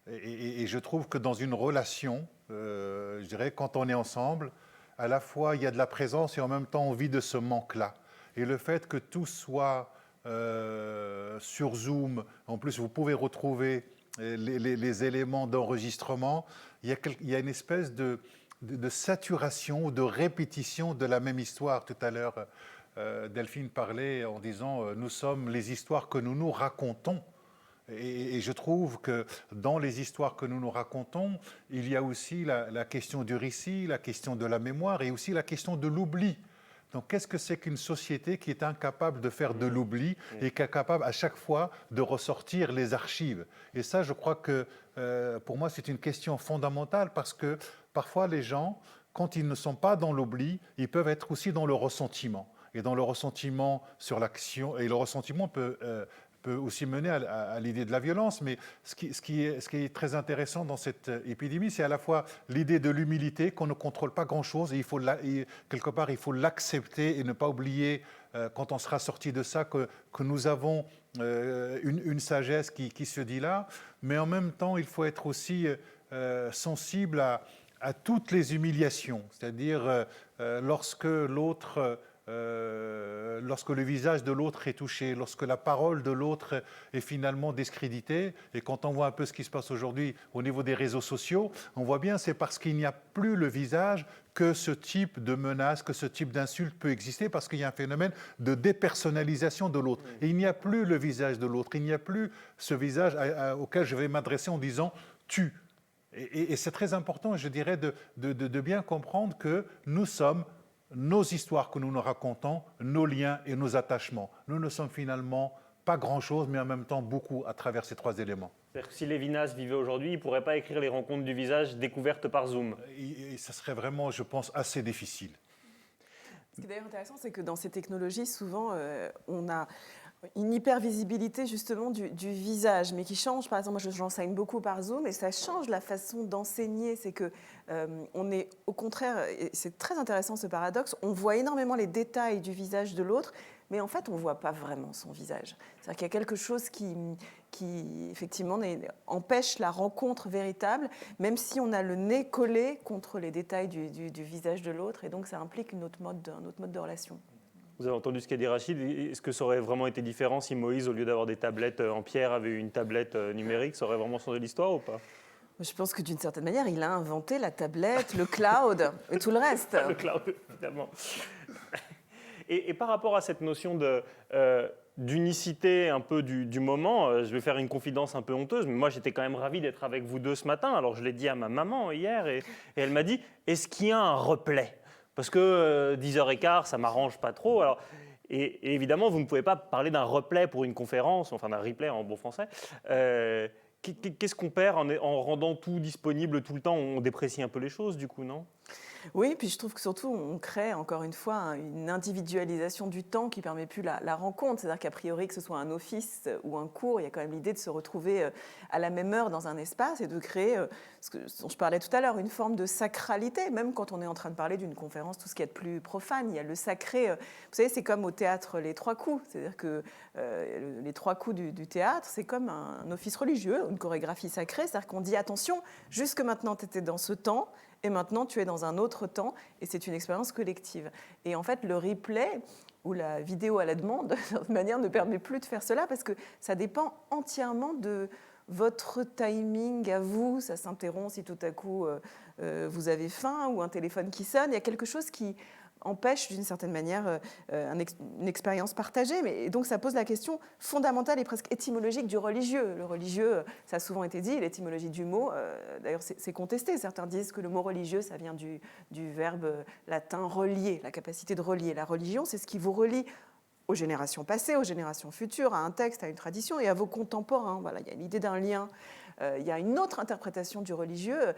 Et je trouve que dans une relation, je dirais, quand on est ensemble, à la fois il y a de la présence et en même temps on vit de ce manque-là. Et le fait que tout soit sur Zoom, en plus vous pouvez retrouver les éléments d'enregistrement, il y a une espèce de saturation ou de répétition de la même histoire. Tout à l'heure, Delphine parlait en disant nous sommes les histoires que nous nous racontons. Et je trouve que dans les histoires que nous nous racontons, il y a aussi la question du récit, la question de la mémoire et aussi la question de l'oubli. Donc qu'est-ce que c'est qu'une société qui est incapable de faire de l'oubli et qui est capable à chaque fois de ressortir les archives? Et ça, je crois que pour moi, c'est une question fondamentale parce que parfois les gens, quand ils ne sont pas dans l'oubli, ils peuvent être aussi dans le ressentiment. Et dans le ressentiment sur l'action, et le ressentiment peut peut aussi mener à l'idée de la violence. Mais ce qui est très intéressant dans cette épidémie, c'est à la fois l'idée de l'humilité, qu'on ne contrôle pas grand-chose, et quelque part, il faut l'accepter et ne pas oublier, quand on sera sorti de ça, que nous avons une sagesse qui se dit là. Mais en même temps, il faut être aussi sensible à toutes les humiliations, c'est-à-dire lorsque le visage de l'autre est touché, lorsque la parole de l'autre est finalement discréditée. Et quand on voit un peu ce qui se passe aujourd'hui au niveau des réseaux sociaux, on voit bien c'est parce qu'il n'y a plus le visage que ce type de menace, que ce type d'insulte peut exister, parce qu'il y a un phénomène de dépersonnalisation de l'autre. Et il n'y a plus le visage de l'autre, il n'y a plus ce visage auquel je vais m'adresser en disant « tu ». Et c'est très important, je dirais, de bien comprendre que nous sommes nos histoires que nous nous racontons, nos liens et nos attachements. Nous ne sommes finalement pas grand-chose, mais en même temps beaucoup à travers ces trois éléments. C'est-à-dire que si Lévinas vivait aujourd'hui, il ne pourrait pas écrire les rencontres du visage découvertes par Zoom. Et ça serait vraiment, je pense, assez difficile. Ce qui est d'ailleurs intéressant, c'est que dans ces technologies, souvent, on a une hypervisibilité justement du visage, mais qui change. Par exemple, moi, j'enseigne beaucoup par Zoom et ça change la façon d'enseigner. C'est que on est au contraire, et c'est très intéressant ce paradoxe, on voit énormément les détails du visage de l'autre, mais en fait, on ne voit pas vraiment son visage. C'est-à-dire qu'il y a quelque chose qui effectivement, empêche la rencontre véritable, même si on a le nez collé contre les détails du visage de l'autre, et donc ça implique un autre mode de relation. Vous avez entendu ce qu'a dit Rachid. Est-ce que ça aurait vraiment été différent si Moïse, au lieu d'avoir des tablettes en pierre, avait eu une tablette numérique? Ça aurait vraiment changé l'histoire ou pas? Je pense que d'une certaine manière, il a inventé la tablette, le cloud et tout le reste. Le cloud, évidemment. Et par rapport à cette notion d'unicité un peu du moment, je vais faire une confidence un peu honteuse, mais moi j'étais quand même ravi d'être avec vous deux ce matin. Alors je l'ai dit à ma maman hier et elle m'a dit « Est-ce qu'il y a un replay ?» Parce que 10h15, ça ne m'arrange pas trop. Alors, et évidemment, vous ne pouvez pas parler d'un replay pour une conférence, enfin d'un replay en bon français. Qu'est-ce qu'on perd en rendant tout disponible tout le temps? On déprécie un peu les choses du coup, non? Oui, puis je trouve que surtout, on crée encore une fois une individualisation du temps qui ne permet plus la rencontre. C'est-à-dire qu'a priori, que ce soit un office ou un cours, il y a quand même l'idée de se retrouver à la même heure dans un espace et de créer, ce dont je parlais tout à l'heure, une forme de sacralité. Même quand on est en train de parler d'une conférence, tout ce qui est de plus profane, il y a le sacré. Vous savez, c'est comme au théâtre les trois coups. C'est-à-dire que les trois coups du théâtre, c'est comme un office religieux, une chorégraphie sacrée. C'est-à-dire qu'on dit attention, jusque maintenant, tu étais dans ce temps. Et maintenant, tu es dans un autre temps, et c'est une expérience collective. Et en fait, le replay ou la vidéo à la demande, de toute manière, ne permet plus de faire cela parce que ça dépend entièrement de votre timing à vous. Ça s'interrompt si tout à coup vous avez faim ou un téléphone qui sonne. Il y a quelque chose qui empêche d'une certaine manière une expérience partagée. Et donc ça pose la question fondamentale et presque étymologique du religieux. Le religieux, ça a souvent été dit, l'étymologie du mot, d'ailleurs c'est contesté. Certains disent que le mot religieux, ça vient du verbe latin relier, la capacité de relier. La religion, c'est ce qui vous relie aux générations passées, aux générations futures, à un texte, à une tradition et à vos contemporains. Voilà, il y a l'idée d'un lien. Il y a une autre interprétation du religieux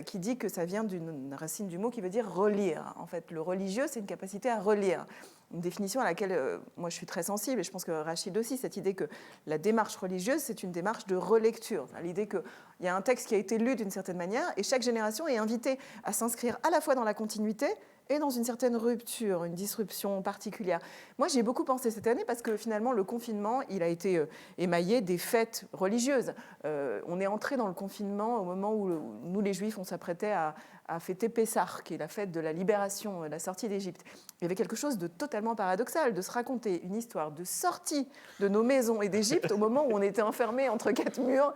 qui dit que ça vient d'une racine du mot qui veut dire relire. En fait, le religieux, c'est une capacité à relire. Une définition à laquelle moi je suis très sensible, et je pense que Rachid aussi, cette idée que la démarche religieuse, c'est une démarche de relecture. L'idée qu'il y a un texte qui a été lu d'une certaine manière, et chaque génération est invitée à s'inscrire à la fois dans la continuité et dans une certaine rupture, une disruption particulière. Moi, j'y ai beaucoup pensé cette année parce que finalement, le confinement, il a été émaillé des fêtes religieuses. On est entré dans le confinement au moment où nous, les Juifs, on s'apprêtait à fêter Pessah, qui est la fête de la libération, la sortie d'Égypte. Il y avait quelque chose de totalement paradoxal, de se raconter une histoire de sortie de nos maisons et d'Égypte au moment où on était enfermés entre quatre murs.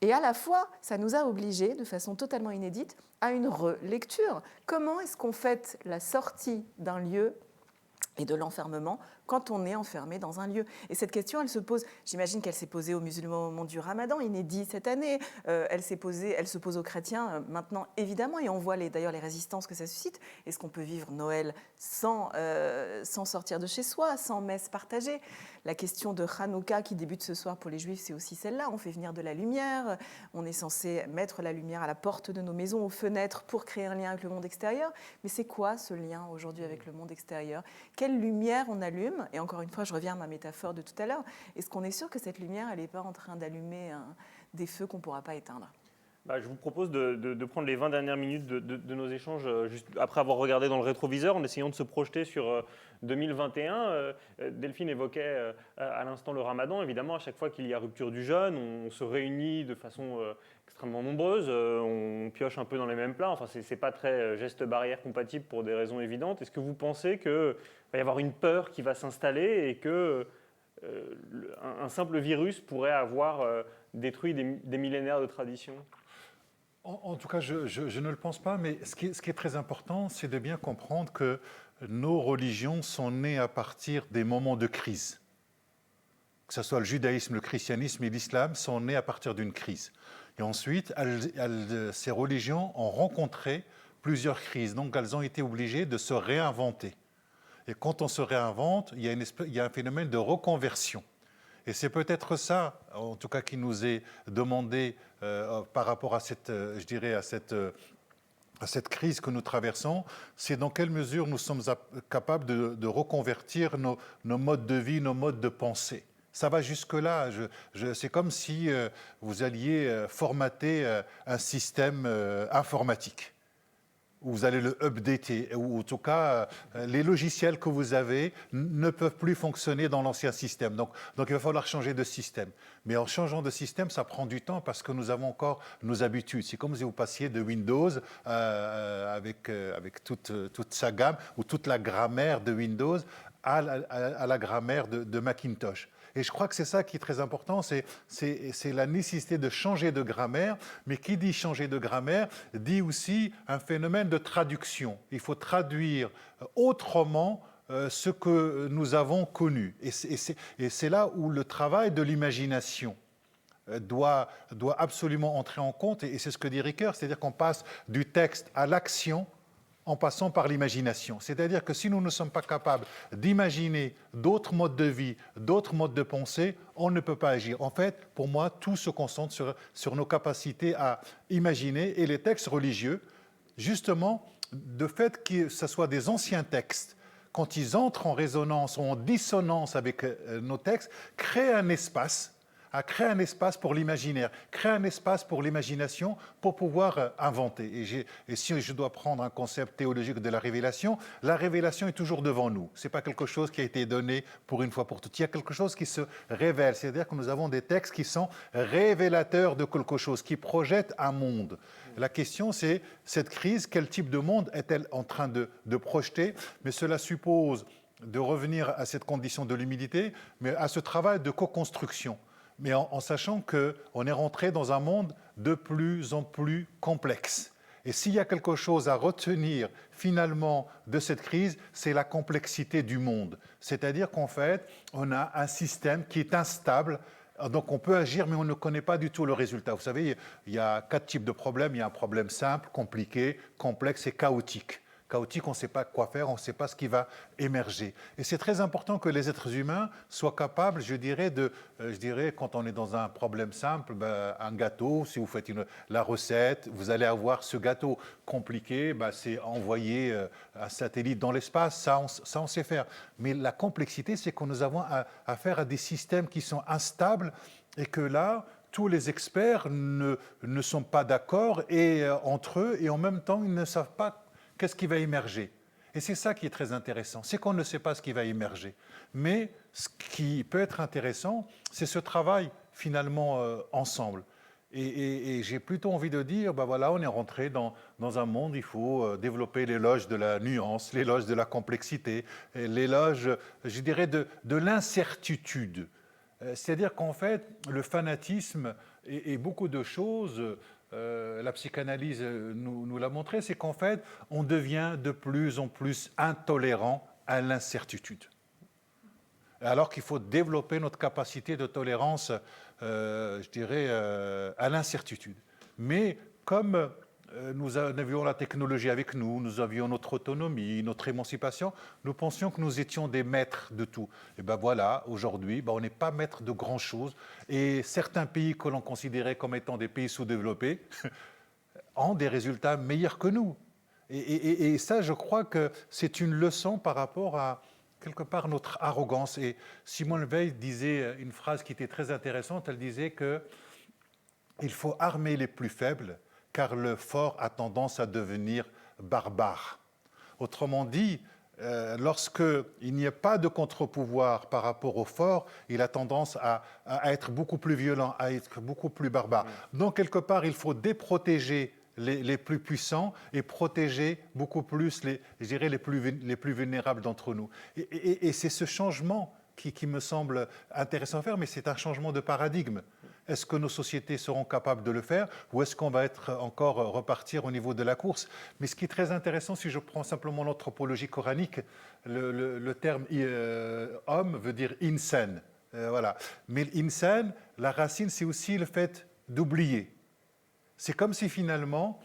Et à la fois, ça nous a obligés, de façon totalement inédite, à une relecture. Comment est-ce qu'on fête la sortie d'un lieu et de l'enfermement quand on est enfermé dans un lieu? Et cette question, elle se pose, j'imagine qu'elle s'est posée aux musulmans au moment du Ramadan, inédit cette année, elle se pose aux chrétiens maintenant, évidemment, et on voit d'ailleurs les résistances que ça suscite. Est-ce qu'on peut vivre Noël sans sortir de chez soi, sans messe partagée? La question de Hanouka qui débute ce soir pour les Juifs, c'est aussi celle-là. On fait venir de la lumière, on est censé mettre la lumière à la porte de nos maisons, aux fenêtres, pour créer un lien avec le monde extérieur. Mais c'est quoi ce lien aujourd'hui avec le monde extérieur? Quelle lumière on allume? s'allume, et encore une fois, je reviens à ma métaphore de tout à l'heure, est-ce qu'on est sûr que cette lumière, elle n'est pas en train d'allumer des feux qu'on ne pourra pas éteindre ? Je vous propose de prendre les 20 dernières minutes de nos échanges, juste après avoir regardé dans le rétroviseur, en essayant de se projeter sur 2021. Delphine évoquait à l'instant le ramadan. Évidemment, à chaque fois qu'il y a rupture du jeûne, on se réunit de façon extrêmement nombreuse, on pioche un peu dans les mêmes plats. Enfin, ce n'est pas très geste barrière compatible pour des raisons évidentes. Est-ce que vous pensez qu'il va y avoir une peur qui va s'installer et que un simple virus pourrait avoir détruit des millénaires de tradition ? En tout cas, je ne le pense pas, mais ce qui est très important, c'est de bien comprendre que nos religions sont nées à partir des moments de crise. Que ce soit le judaïsme, le christianisme et l'islam sont nés à partir d'une crise. Et ensuite, ces religions ont rencontré plusieurs crises, donc elles ont été obligées de se réinventer. Et quand on se réinvente, il y a un phénomène de reconversion. Et c'est peut-être ça, en tout cas, qui nous est demandé par rapport à cette crise que nous traversons, c'est dans quelle mesure nous sommes capables de reconvertir nos modes de vie, nos modes de pensée. Ça va jusque-là. C'est comme si vous alliez formater un système informatique. Vous allez le updater, ou en tout cas, les logiciels que vous avez ne peuvent plus fonctionner dans l'ancien système. Donc il va falloir changer de système. Mais en changeant de système, ça prend du temps parce que nous avons encore nos habitudes. C'est comme si vous passiez de Windows avec toute sa gamme ou toute la grammaire de Windows à la grammaire de Macintosh. Et je crois que c'est ça qui est très important, c'est la nécessité de changer de grammaire, mais qui dit changer de grammaire dit aussi un phénomène de traduction. Il faut traduire autrement ce que nous avons connu. Et c'est là où le travail de l'imagination doit absolument entrer en compte, et c'est ce que dit Ricoeur, c'est-à-dire qu'on passe du texte à l'action en passant par l'imagination. C'est-à-dire que si nous ne sommes pas capables d'imaginer d'autres modes de vie, d'autres modes de pensée, on ne peut pas agir. En fait, pour moi, tout se concentre sur nos capacités à imaginer, et les textes religieux, justement, de fait que ce soit des anciens textes, quand ils entrent en résonance ou en dissonance avec nos textes, créent un espace pour l'imaginaire, créer un espace pour l'imagination pour pouvoir inventer. Et si je dois prendre un concept théologique de la révélation est toujours devant nous. Ce n'est pas quelque chose qui a été donné pour une fois pour toutes. Il y a quelque chose qui se révèle, c'est-à-dire que nous avons des textes qui sont révélateurs de quelque chose, qui projettent un monde. La question, c'est cette crise, quel type de monde est-elle en train de projeter ? Mais cela suppose de revenir à cette condition de l'humilité, mais à ce travail de co-construction. Mais en sachant qu'on est rentré dans un monde de plus en plus complexe. Et s'il y a quelque chose à retenir finalement de cette crise, c'est la complexité du monde. C'est-à-dire qu'en fait, on a un système qui est instable, donc on peut agir, mais on ne connaît pas du tout le résultat. Vous savez, il y a 4 types de problèmes. Il y a un problème simple, compliqué, complexe et chaotique. Chaotique, on ne sait pas quoi faire, on ne sait pas ce qui va émerger. Et c'est très important que les êtres humains soient capables, je dirais, quand on est dans un problème simple, un gâteau, si vous faites la recette, vous allez avoir ce gâteau compliqué, c'est envoyer un satellite dans l'espace, ça on sait faire. Mais la complexité, c'est que nous avons affaire à des systèmes qui sont instables et que là, tous les experts ne sont pas d'accord entre eux, et en même temps, ils ne savent pas qu'est-ce qui va émerger. Et c'est ça qui est très intéressant, c'est qu'on ne sait pas ce qui va émerger. Mais ce qui peut être intéressant, c'est ce travail finalement ensemble. Et j'ai plutôt envie de dire, voilà, on est rentré dans un monde, il faut développer l'éloge de la nuance, l'éloge de la complexité, l'éloge, je dirais, de l'incertitude. C'est-à-dire qu'en fait, le fanatisme et beaucoup de choses... la psychanalyse nous l'a montré, c'est qu'en fait, on devient de plus en plus intolérant à l'incertitude. Alors qu'il faut développer notre capacité de tolérance, je dirais, à l'incertitude. Mais comme nous avions la technologie avec nous, nous avions notre autonomie, notre émancipation, nous pensions que nous étions des maîtres de tout. Et voilà, aujourd'hui, on n'est pas maître de grand-chose. Et certains pays que l'on considérait comme étant des pays sous-développés ont des résultats meilleurs que nous. Et ça, je crois que c'est une leçon par rapport à quelque part notre arrogance. Et Simone Veil disait une phrase qui était très intéressante. Elle disait que il faut armer les plus faibles, car le fort a tendance à devenir barbare. Autrement dit, lorsqu'il n'y a pas de contre-pouvoir par rapport au fort, il a tendance à être beaucoup plus violent, à être beaucoup plus barbare. Donc, quelque part, il faut déprotéger les plus puissants et protéger beaucoup plus je dirais, les plus vulnérables d'entre nous. Et c'est ce changement qui me semble intéressant à faire, mais c'est un changement de paradigme. Est-ce que nos sociétés seront capables de le faire ou est-ce qu'on va être encore repartir au niveau de la course? Mais ce qui est très intéressant, si je prends simplement l'anthropologie coranique, le terme homme veut dire insan. Voilà. Mais l'insan, la racine, c'est aussi le fait d'oublier. C'est comme si finalement,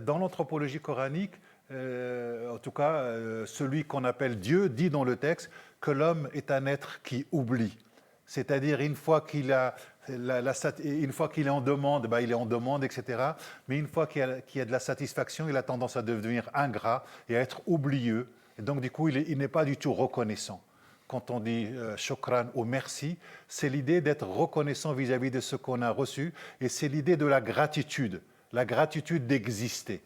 dans l'anthropologie coranique, en tout cas, celui qu'on appelle Dieu dit dans le texte que l'homme est un être qui oublie. C'est-à-dire, une fois qu'il est en demande, il est en demande, etc. Mais une fois qu'il y a de la satisfaction, il a tendance à devenir ingrat et à être oublieux. Et donc, du coup, il n'est pas du tout reconnaissant. Quand on dit shukran ou merci, c'est l'idée d'être reconnaissant vis-à-vis de ce qu'on a reçu et c'est l'idée de la gratitude d'exister.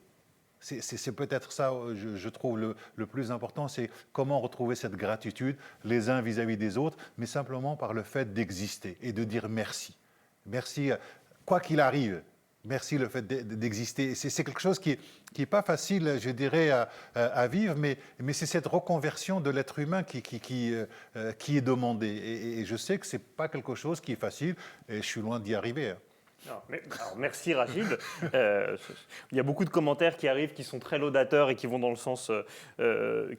C'est peut-être ça, je trouve, le plus important, c'est comment retrouver cette gratitude les uns vis-à-vis des autres, mais simplement par le fait d'exister et de dire merci. Merci, quoi qu'il arrive, merci le fait d'exister. C'est quelque chose qui n'est pas facile, je dirais, à vivre, mais c'est cette reconversion de l'être humain qui est demandée. Et je sais que ce n'est pas quelque chose qui est facile, et je suis loin d'y arriver. Alors, merci Rachid. Il y a beaucoup de commentaires qui arrivent qui sont très laudateurs et qui vont dans le sens,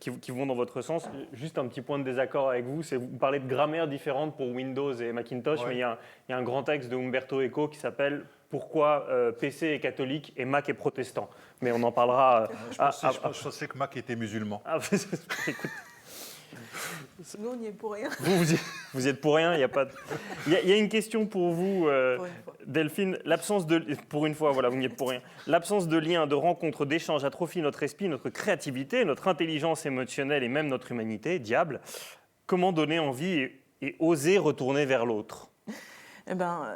qui vont dans votre sens. Juste un petit point de désaccord avec vous, c'est vous parlez de grammaire différente pour Windows et Macintosh, mais il y a un grand texte de Umberto Eco qui s'appelle Pourquoi PC est catholique et Mac est protestant. Mais on en parlera. Je pensais que Mac était musulman. Écoute, nous, on n'y est pour rien. Vous y êtes pour rien. Il y a une question pour vous, Delphine. Pour une fois, voilà, vous n'y êtes pour rien. L'absence de lien, de rencontre, d'échange atrophie notre esprit, notre créativité, notre intelligence émotionnelle et même notre humanité. Diable, comment donner envie et oser retourner vers l'autre? Eh ben,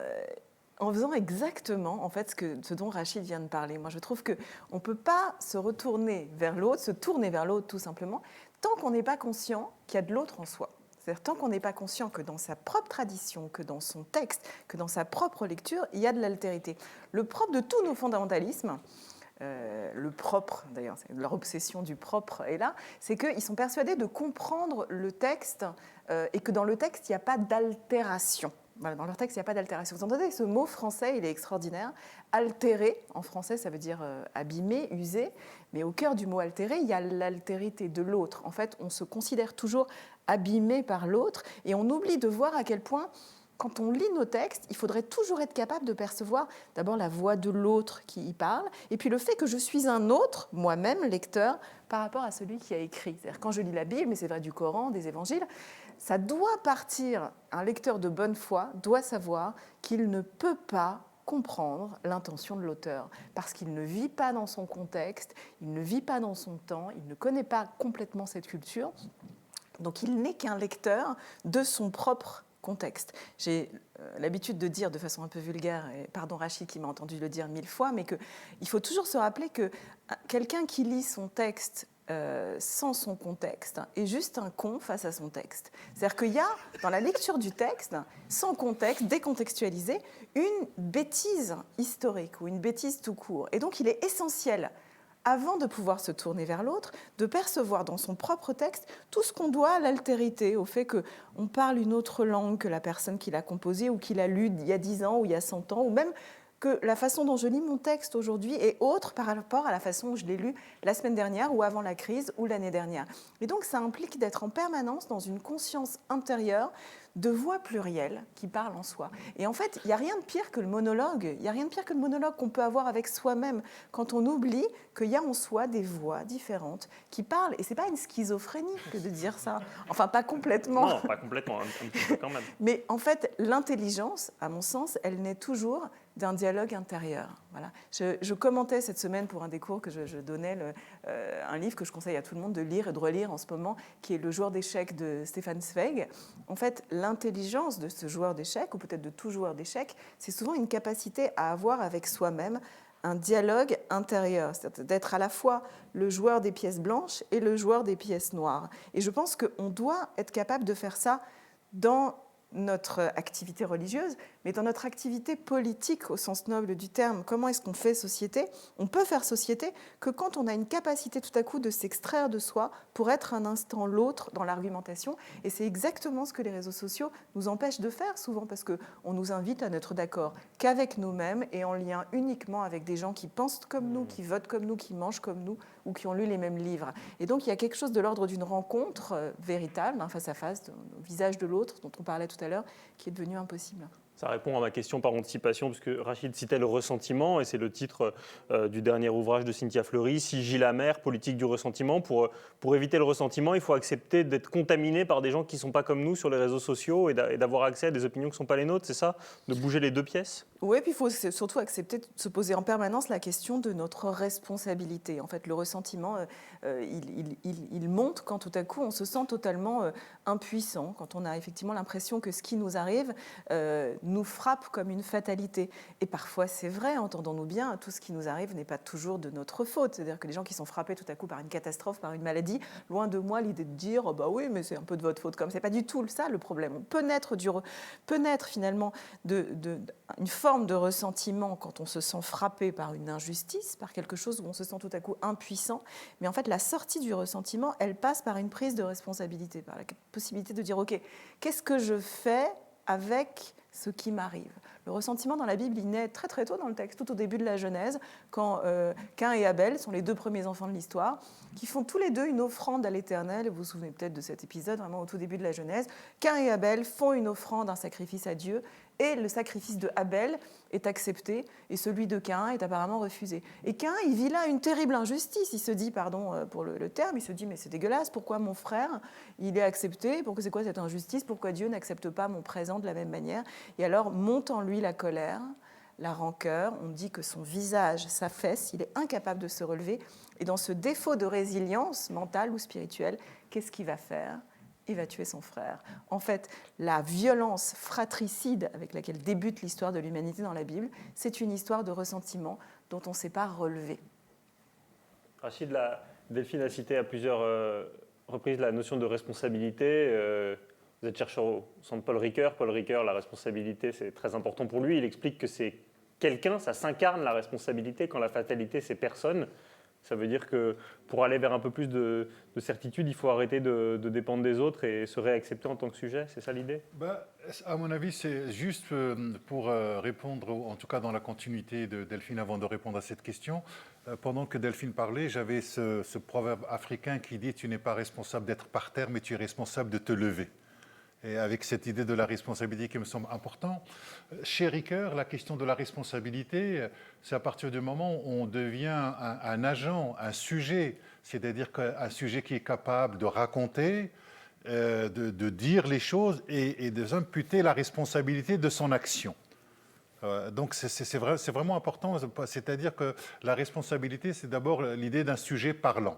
en faisant exactement en fait, ce dont Rachid vient de parler. Moi, je trouve qu'on ne peut pas se tourner vers l'autre tout simplement, tant qu'on n'est pas conscient qu'il y a de l'autre en soi. C'est-à-dire tant qu'on n'est pas conscient que dans sa propre tradition, que dans son texte, que dans sa propre lecture, il y a de l'altérité. Le propre de tous nos fondamentalismes, le propre, d'ailleurs, c'est leur obsession du propre est là, c'est qu'ils sont persuadés de comprendre le texte et que dans le texte, il n'y a pas d'altération. Voilà, dans leur texte, il n'y a pas d'altération. Vous entendez, ce mot français, il est extraordinaire. Altérer, en français, ça veut dire abîmer, user. Mais au cœur du mot altérer, il y a l'altérité de l'autre. En fait, on se considère toujours abîmé par l'autre et on oublie de voir à quel point, quand on lit nos textes, il faudrait toujours être capable de percevoir d'abord la voix de l'autre qui y parle et puis le fait que je suis un autre, moi-même, lecteur, par rapport à celui qui a écrit. C'est-à-dire quand je lis la Bible, mais c'est vrai du Coran, des évangiles, ça doit partir, un lecteur de bonne foi doit savoir qu'il ne peut pas comprendre l'intention de l'auteur, parce qu'il ne vit pas dans son contexte, il ne vit pas dans son temps, il ne connaît pas complètement cette culture, donc il n'est qu'un lecteur de son propre contexte. J'ai l'habitude de dire de façon un peu vulgaire, et pardon Rachid qui m'a entendu le dire 1000 fois, mais qu'il faut toujours se rappeler que quelqu'un qui lit son texte sans son contexte est juste un con face à son texte. C'est-à-dire qu'il y a, dans la lecture du texte, sans contexte, décontextualisé, une bêtise historique ou une bêtise tout court. Et donc il est essentiel, avant de pouvoir se tourner vers l'autre, de percevoir dans son propre texte tout ce qu'on doit à l'altérité, au fait qu'on parle une autre langue que la personne qui l'a composée ou qui l'a lu il y a 10 ans ou il y a 100 ans, ou même que la façon dont je lis mon texte aujourd'hui est autre par rapport à la façon dont je l'ai lu la semaine dernière ou avant la crise ou l'année dernière. Et donc ça implique d'être en permanence dans une conscience intérieure de voix plurielles qui parlent en soi. Et en fait, il n'y a rien de pire que le monologue. Il n'y a rien de pire que le monologue qu'on peut avoir avec soi-même quand on oublie qu'il y a en soi des voix différentes qui parlent. Et ce n'est pas une schizophrénie que de dire ça. Enfin, pas complètement. Non, pas complètement, un petit peu quand même. Mais en fait, l'intelligence, à mon sens, elle naît toujours d'un dialogue intérieur. Voilà. Je commentais cette semaine pour un des cours que je donnais un livre que je conseille à tout le monde de lire et de relire en ce moment, qui est Le joueur d'échecs de Stefan Zweig. En fait, l'intelligence de ce joueur d'échecs, ou peut-être de tout joueur d'échecs, c'est souvent une capacité à avoir avec soi-même un dialogue intérieur, c'est-à-dire d'être à la fois le joueur des pièces blanches et le joueur des pièces noires. Et je pense qu'on doit être capable de faire ça dans notre activité religieuse, mais dans notre activité politique au sens noble du terme. Comment est-ce qu'on fait société ? On peut faire société que quand on a une capacité tout à coup de s'extraire de soi pour être un instant l'autre dans l'argumentation. Et c'est exactement ce que les réseaux sociaux nous empêchent de faire souvent, parce qu'on nous invite à n'être d'accord qu'avec nous-mêmes et en lien uniquement avec des gens qui pensent comme nous, qui votent comme nous, qui mangent comme nous ou qui ont lu les mêmes livres. Et donc il y a quelque chose de l'ordre d'une rencontre véritable, face à face, au visage de l'autre, dont on parlait tout à l'heure, qui est devenu impossible. Ça répond à ma question par anticipation, puisque Rachid citait le ressentiment, et c'est le titre du dernier ouvrage de Cynthia Fleury, Si Gilles Amer, politique du ressentiment. Pour éviter le ressentiment, il faut accepter d'être contaminé par des gens qui ne sont pas comme nous sur les réseaux sociaux et d'avoir accès à des opinions qui ne sont pas les nôtres, c'est ça ? De bouger les deux pièces ? Oui, puis il faut surtout accepter de se poser en permanence la question de notre responsabilité. En fait, le ressentiment, il monte quand tout à coup on se sent totalement impuissant, quand on a effectivement l'impression que ce qui nous arrive nous frappe comme une fatalité. Et parfois, c'est vrai, entendons-nous bien, tout ce qui nous arrive n'est pas toujours de notre faute. C'est-à-dire que les gens qui sont frappés tout à coup par une catastrophe, par une maladie, loin de moi l'idée de dire oh, « bah oui, mais c'est un peu de votre faute », comme c'est pas du tout ça le problème. On peut naître finalement une forme de ressentiment quand on se sent frappé par une injustice, par quelque chose où on se sent tout à coup impuissant. Mais en fait, la sortie du ressentiment, elle passe par une prise de responsabilité, par la possibilité de dire « ok, qu'est-ce que je fais avec ce qui m'arrive ?» Le ressentiment dans la Bible, il naît très très tôt dans le texte, tout au début de la Genèse, quand Caïn et Abel sont les deux premiers enfants de l'histoire, qui font tous les deux une offrande à l'Éternel. Vous vous souvenez peut-être de cet épisode, vraiment au tout début de la Genèse. Caïn et Abel font une offrande, un sacrifice à Dieu, et le sacrifice de Abel est accepté, et celui de Caïn est apparemment refusé. Et Caïn, il vit là une terrible injustice. Il se dit, pardon pour le terme, il se dit, mais c'est dégueulasse, pourquoi mon frère, il est accepté ? Pourquoi c'est quoi cette injustice ? Pourquoi Dieu n'accepte pas mon présent de la même manière ? Et alors, monte en lui la colère, la rancœur. On dit que son visage s'affaisse, il est incapable de se relever. Et dans ce défaut de résilience mentale ou spirituelle, qu'est-ce qu'il va faire ? Il va tuer son frère. En fait, la violence fratricide avec laquelle débute l'histoire de l'humanité dans la Bible, c'est une histoire de ressentiment dont on ne s'est pas relevé. Rachid, Delphine a cité à plusieurs reprises la notion de responsabilité. Vous êtes chercheur au centre Paul Ricoeur. Paul Ricoeur, la responsabilité, c'est très important pour lui. Il explique que c'est quelqu'un, ça s'incarne la responsabilité, quand la fatalité, c'est personne. Ça veut dire que pour aller vers un peu plus de certitude, il faut arrêter de dépendre des autres et se réaccepter en tant que sujet. C'est ça l'idée ? À mon avis, c'est juste pour répondre, en tout cas dans la continuité de Delphine, avant de répondre à cette question. Pendant que Delphine parlait, j'avais ce proverbe africain qui dit « Tu n'es pas responsable d'être par terre, mais tu es responsable de te lever ». Et avec cette idée de la responsabilité qui me semble importante. Chez Ricoeur, la question de la responsabilité, c'est à partir du moment où on devient un agent, un sujet, c'est-à-dire un sujet qui est capable de raconter, de dire les choses et de imputer la responsabilité de son action. Donc c'est vraiment important, c'est-à-dire que la responsabilité, c'est d'abord l'idée d'un sujet parlant.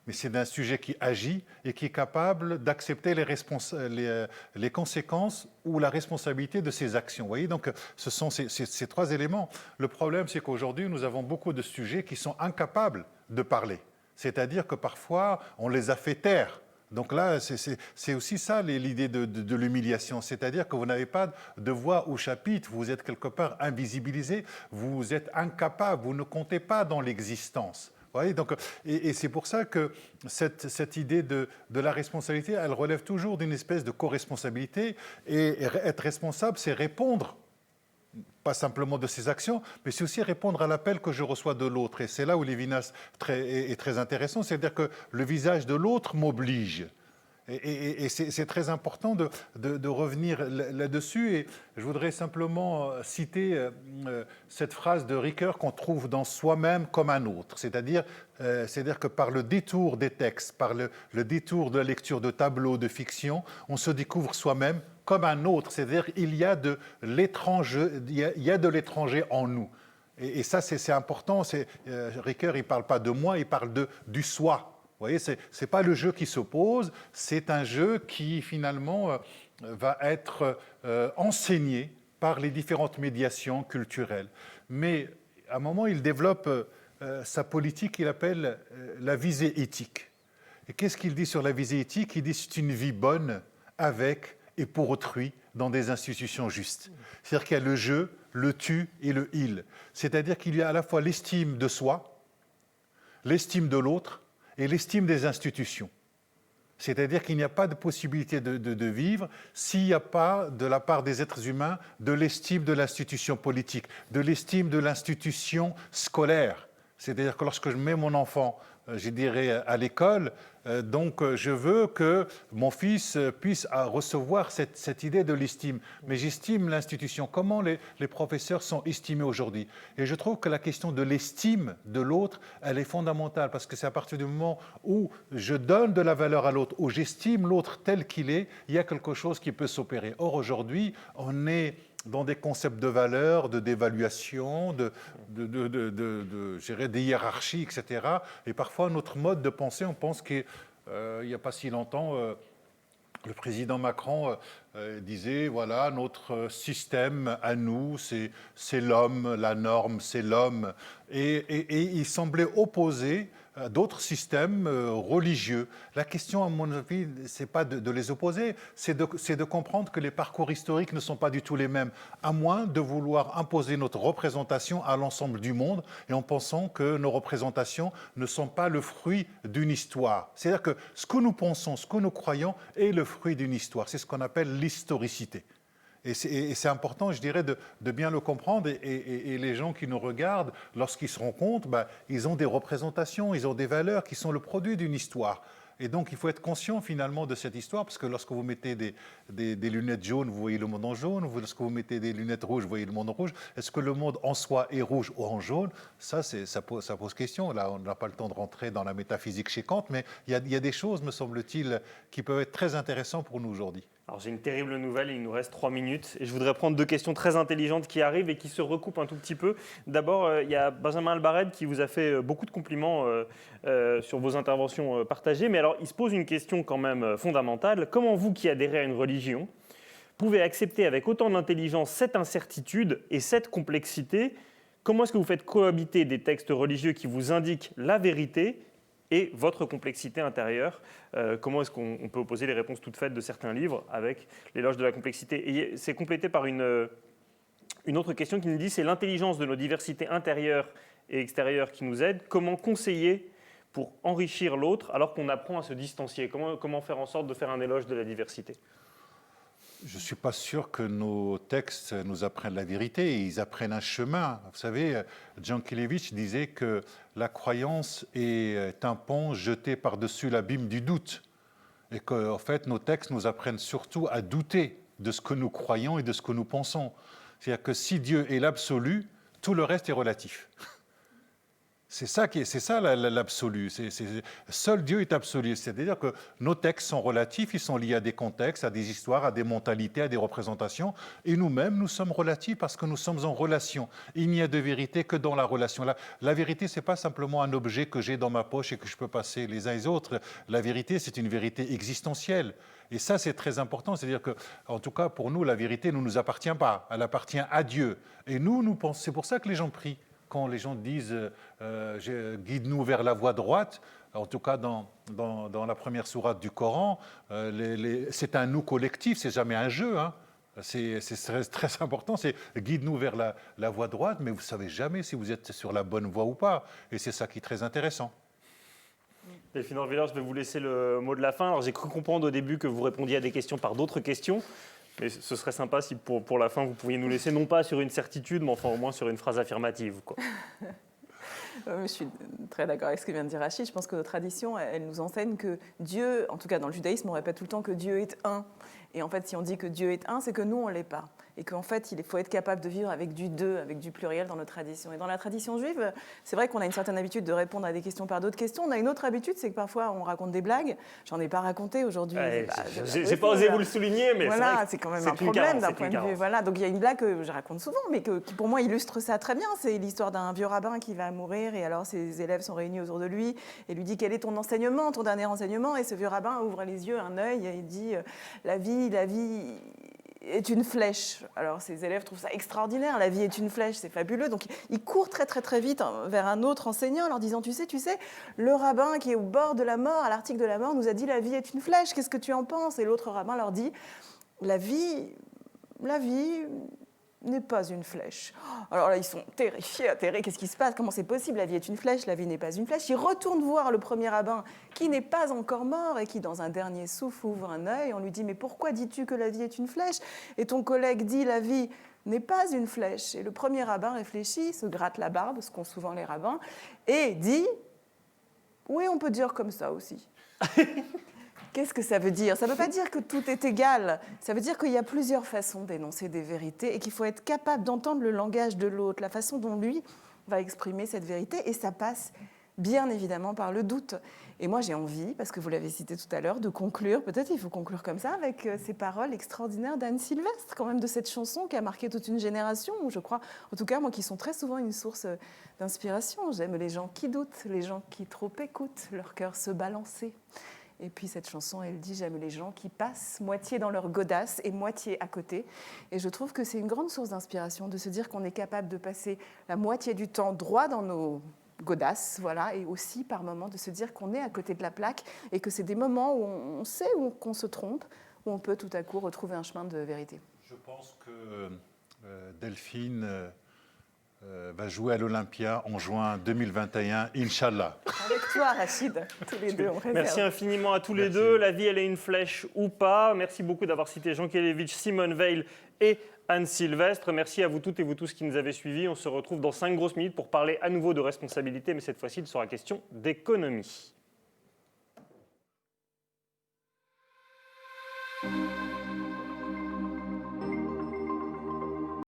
Mais c'est d'un sujet qui agit et qui est capable d'accepter les conséquences ou la responsabilité de ses actions. Vous voyez, donc ce sont ces trois éléments. Le problème, c'est qu'aujourd'hui, nous avons beaucoup de sujets qui sont incapables de parler. C'est-à-dire que parfois, on les a fait taire. Donc là, c'est aussi ça l'idée de l'humiliation. C'est-à-dire que vous n'avez pas de voix au chapitre, vous êtes quelque part invisibilisé, vous êtes incapable, vous ne comptez pas dans l'existence. Oui, donc, et c'est pour ça que cette idée de la responsabilité, elle relève toujours d'une espèce de co-responsabilité. Et être responsable, c'est répondre, pas simplement de ses actions, mais c'est aussi répondre à l'appel que je reçois de l'autre. Et c'est là où Lévinas est très intéressant, c'est-à-dire que le visage de l'autre m'oblige. Et c'est très important de revenir là-dessus. Et je voudrais simplement citer cette phrase de Ricoeur qu'on trouve dans Soi-même comme un autre. C'est-à-dire que par le détour des textes, par le détour de la lecture de tableaux, de fiction, on se découvre soi-même comme un autre. C'est-à-dire qu'il y a de l'étranger en nous. Et ça, c'est important. Ricoeur, il ne parle pas de moi, il parle du soi. Vous voyez, ce n'est pas le jeu qui s'oppose, c'est un jeu qui, finalement, va être enseigné par les différentes médiations culturelles. Mais à un moment, il développe sa politique qu'il appelle la visée éthique. Et qu'est-ce qu'il dit sur la visée éthique? Il dit que c'est une vie bonne avec et pour autrui dans des institutions justes. C'est-à-dire qu'il y a le je, le tu et le il. C'est-à-dire qu'il y a à la fois l'estime de soi, l'estime de l'autre et l'estime des institutions. C'est-à-dire qu'il n'y a pas de possibilité de vivre s'il n'y a pas, de la part des êtres humains, de l'estime de l'institution politique, de l'estime de l'institution scolaire. C'est-à-dire que lorsque je mets mon enfant, je dirais, à l'école, donc je veux que mon fils puisse recevoir cette idée de l'estime. Mais j'estime l'institution. Comment les professeurs sont estimés aujourd'hui? Et je trouve que la question de l'estime de l'autre, elle est fondamentale, parce que c'est à partir du moment où je donne de la valeur à l'autre, où j'estime l'autre tel qu'il est, il y a quelque chose qui peut s'opérer. Or, aujourd'hui, on est dans des concepts de valeur, d'évaluation, des hiérarchies, etc. Et parfois, notre mode de pensée, on pense qu'il n'y a pas si longtemps, le président Macron disait, voilà, notre système à nous, c'est l'homme, la norme, c'est l'homme. Et il semblait opposer d'autres systèmes religieux. La question, à mon avis, ce n'est pas de les opposer, c'est de comprendre que les parcours historiques ne sont pas du tout les mêmes, à moins de vouloir imposer notre représentation à l'ensemble du monde, et en pensant que nos représentations ne sont pas le fruit d'une histoire. C'est-à-dire que ce que nous pensons, ce que nous croyons, est le fruit d'une histoire. C'est ce qu'on appelle l'historicité. Et c'est important, je dirais, de bien le comprendre. Et les gens qui nous regardent, lorsqu'ils se rendent compte, ils ont des représentations, ils ont des valeurs qui sont le produit d'une histoire. Et donc, il faut être conscient finalement de cette histoire, parce que lorsque vous mettez des lunettes jaunes, vous voyez le monde en jaune. Lorsque vous mettez des lunettes rouges, vous voyez le monde en rouge. Est-ce que le monde en soi est rouge ou en jaune? Ça pose question. Là, on n'a pas le temps de rentrer dans la métaphysique chez Kant, mais il y a des choses, me semble-t-il, qui peuvent être très intéressantes pour nous aujourd'hui. Alors j'ai une terrible nouvelle, il nous reste 3 minutes et je voudrais prendre 2 questions très intelligentes qui arrivent et qui se recoupent un tout petit peu. D'abord, il y a Benjamin Albarède qui vous a fait beaucoup de compliments sur vos interventions partagées, mais alors il se pose une question quand même fondamentale. Comment vous qui adhérez à une religion pouvez accepter avec autant d'intelligence cette incertitude et cette complexité? Comment est-ce que vous faites cohabiter des textes religieux qui vous indiquent la vérité et votre complexité intérieure? Comment est-ce qu'on peut opposer les réponses toutes faites de certains livres avec l'éloge de la complexité? Et c'est complété par une autre question qui nous dit, c'est l'intelligence de nos diversités intérieures et extérieures qui nous aide. Comment conseiller pour enrichir l'autre alors qu'on apprend à se distancier? Comment faire en sorte de faire un éloge de la diversité? Je ne suis pas sûr que nos textes nous apprennent la vérité, ils apprennent un chemin. Vous savez, Jankélévitch disait que la croyance est un pont jeté par-dessus l'abîme du doute. Et qu'en fait, nos textes nous apprennent surtout à douter de ce que nous croyons et de ce que nous pensons. C'est-à-dire que si Dieu est l'absolu, tout le reste est relatif. C'est ça l'absolu. Seul Dieu est absolu. C'est-à-dire que nos textes sont relatifs, ils sont liés à des contextes, à des histoires, à des mentalités, à des représentations. Et nous-mêmes, nous sommes relatifs parce que nous sommes en relation. Il n'y a de vérité que dans la relation. La vérité, ce n'est pas simplement un objet que j'ai dans ma poche et que je peux passer les uns les autres. La vérité, c'est une vérité existentielle. Et ça, c'est très important. C'est-à-dire que, en tout cas, pour nous, la vérité ne nous appartient pas. Elle appartient à Dieu. Et nous pensons. C'est pour ça que les gens prient. Quand les gens disent guide-nous vers la voie droite, en tout cas dans la première sourate du Coran, c'est un nous collectif, c'est jamais un jeu. Hein. C'est très important, c'est guide-nous vers la voie droite, mais vous ne savez jamais si vous êtes sur la bonne voie ou pas. Et c'est ça qui est très intéressant. Delphine Orviller, je vais vous laisser le mot de la fin. Alors, j'ai cru comprendre au début que vous répondiez à des questions par d'autres questions. Mais ce serait sympa si pour la fin, vous pouviez nous laisser, non pas sur une certitude, mais enfin au moins sur une phrase affirmative, quoi. Je suis très d'accord avec ce que vient de dire Rachid. Je pense que nos traditions, elles nous enseignent que Dieu, en tout cas dans le judaïsme, on répète tout le temps que Dieu est un. Et en fait, si on dit que Dieu est un, c'est que nous, on ne l'est pas. et qu'en fait, il faut être capable de vivre avec du deux, avec du pluriel dans notre tradition. Et dans la tradition juive, c'est vrai qu'on a une certaine habitude de répondre à des questions par d'autres questions. On a une autre habitude, c'est que parfois, on raconte des blagues. J'en ai pas raconté aujourd'hui. J'ai pas osé vous le souligner, mais voilà, c'est quand même un problème d'un point de vue. Voilà, donc il y a une blague que je raconte souvent, mais qui pour moi illustre ça très bien. C'est l'histoire d'un vieux rabbin qui va mourir, et alors ses élèves sont réunis autour de lui et lui dit quel est ton enseignement, ton dernier enseignement. Et ce vieux rabbin ouvre les yeux, un œil, et il dit la vie est une flèche. Alors ses élèves trouvent ça extraordinaire, la vie est une flèche, c'est fabuleux. Donc il court très très très vite vers un autre enseignant en leur disant tu sais, le rabbin qui est au bord de la mort, à l'article de la mort, nous a dit la vie est une flèche, qu'est-ce que tu en penses? Et l'autre rabbin leur dit la vie n'est pas une flèche. Alors là, ils sont terrifiés, atterrés. Qu'est-ce qui se passe? Comment c'est possible? La vie est une flèche, la vie n'est pas une flèche. Ils retournent voir le premier rabbin qui n'est pas encore mort et qui, dans un dernier souffle, ouvre un œil. On lui dit « Mais pourquoi dis-tu que la vie est une flèche ?» Et ton collègue dit « La vie n'est pas une flèche. » Et le premier rabbin réfléchit, se gratte la barbe, ce qu'ont souvent les rabbins, et dit « Oui, on peut dire comme ça aussi. » Qu'est-ce que ça veut dire? Ça ne veut pas dire que tout est égal. Ça veut dire qu'il y a plusieurs façons d'énoncer des vérités et qu'il faut être capable d'entendre le langage de l'autre, la façon dont lui va exprimer cette vérité. Et ça passe bien évidemment par le doute. Et moi, j'ai envie, parce que vous l'avez cité tout à l'heure, de conclure, peut-être il faut conclure comme ça, avec ces paroles extraordinaires d'Anne Sylvestre, quand même, de cette chanson qui a marqué toute une génération, où je crois, en tout cas, moi, qui sont très souvent une source d'inspiration. J'aime les gens qui doutent, les gens qui trop écoutent, leur cœur se balancer. Et puis cette chanson, elle dit « J'aime les gens qui passent moitié dans leur godasse et moitié à côté ». Et je trouve que c'est une grande source d'inspiration de se dire qu'on est capable de passer la moitié du temps droit dans nos godasses, voilà, et aussi par moments de se dire qu'on est à côté de la plaque et que c'est des moments où on sait qu'on se trompe, où on peut tout à coup retrouver un chemin de vérité. Je pense que Delphine va jouer à l'Olympia en juin 2021, Inch'Allah. Avec toi, Rachid, tous les deux, on réserve. Merci infiniment à tous les deux. La vie, elle est une flèche ou pas. Merci beaucoup d'avoir cité Jean Kelevitch, Simone Veil et Anne Sylvestre. Merci à vous toutes et vous tous qui nous avez suivis. On se retrouve dans 5 grosses minutes pour parler à nouveau de responsabilité, mais cette fois-ci, il sera question d'économie.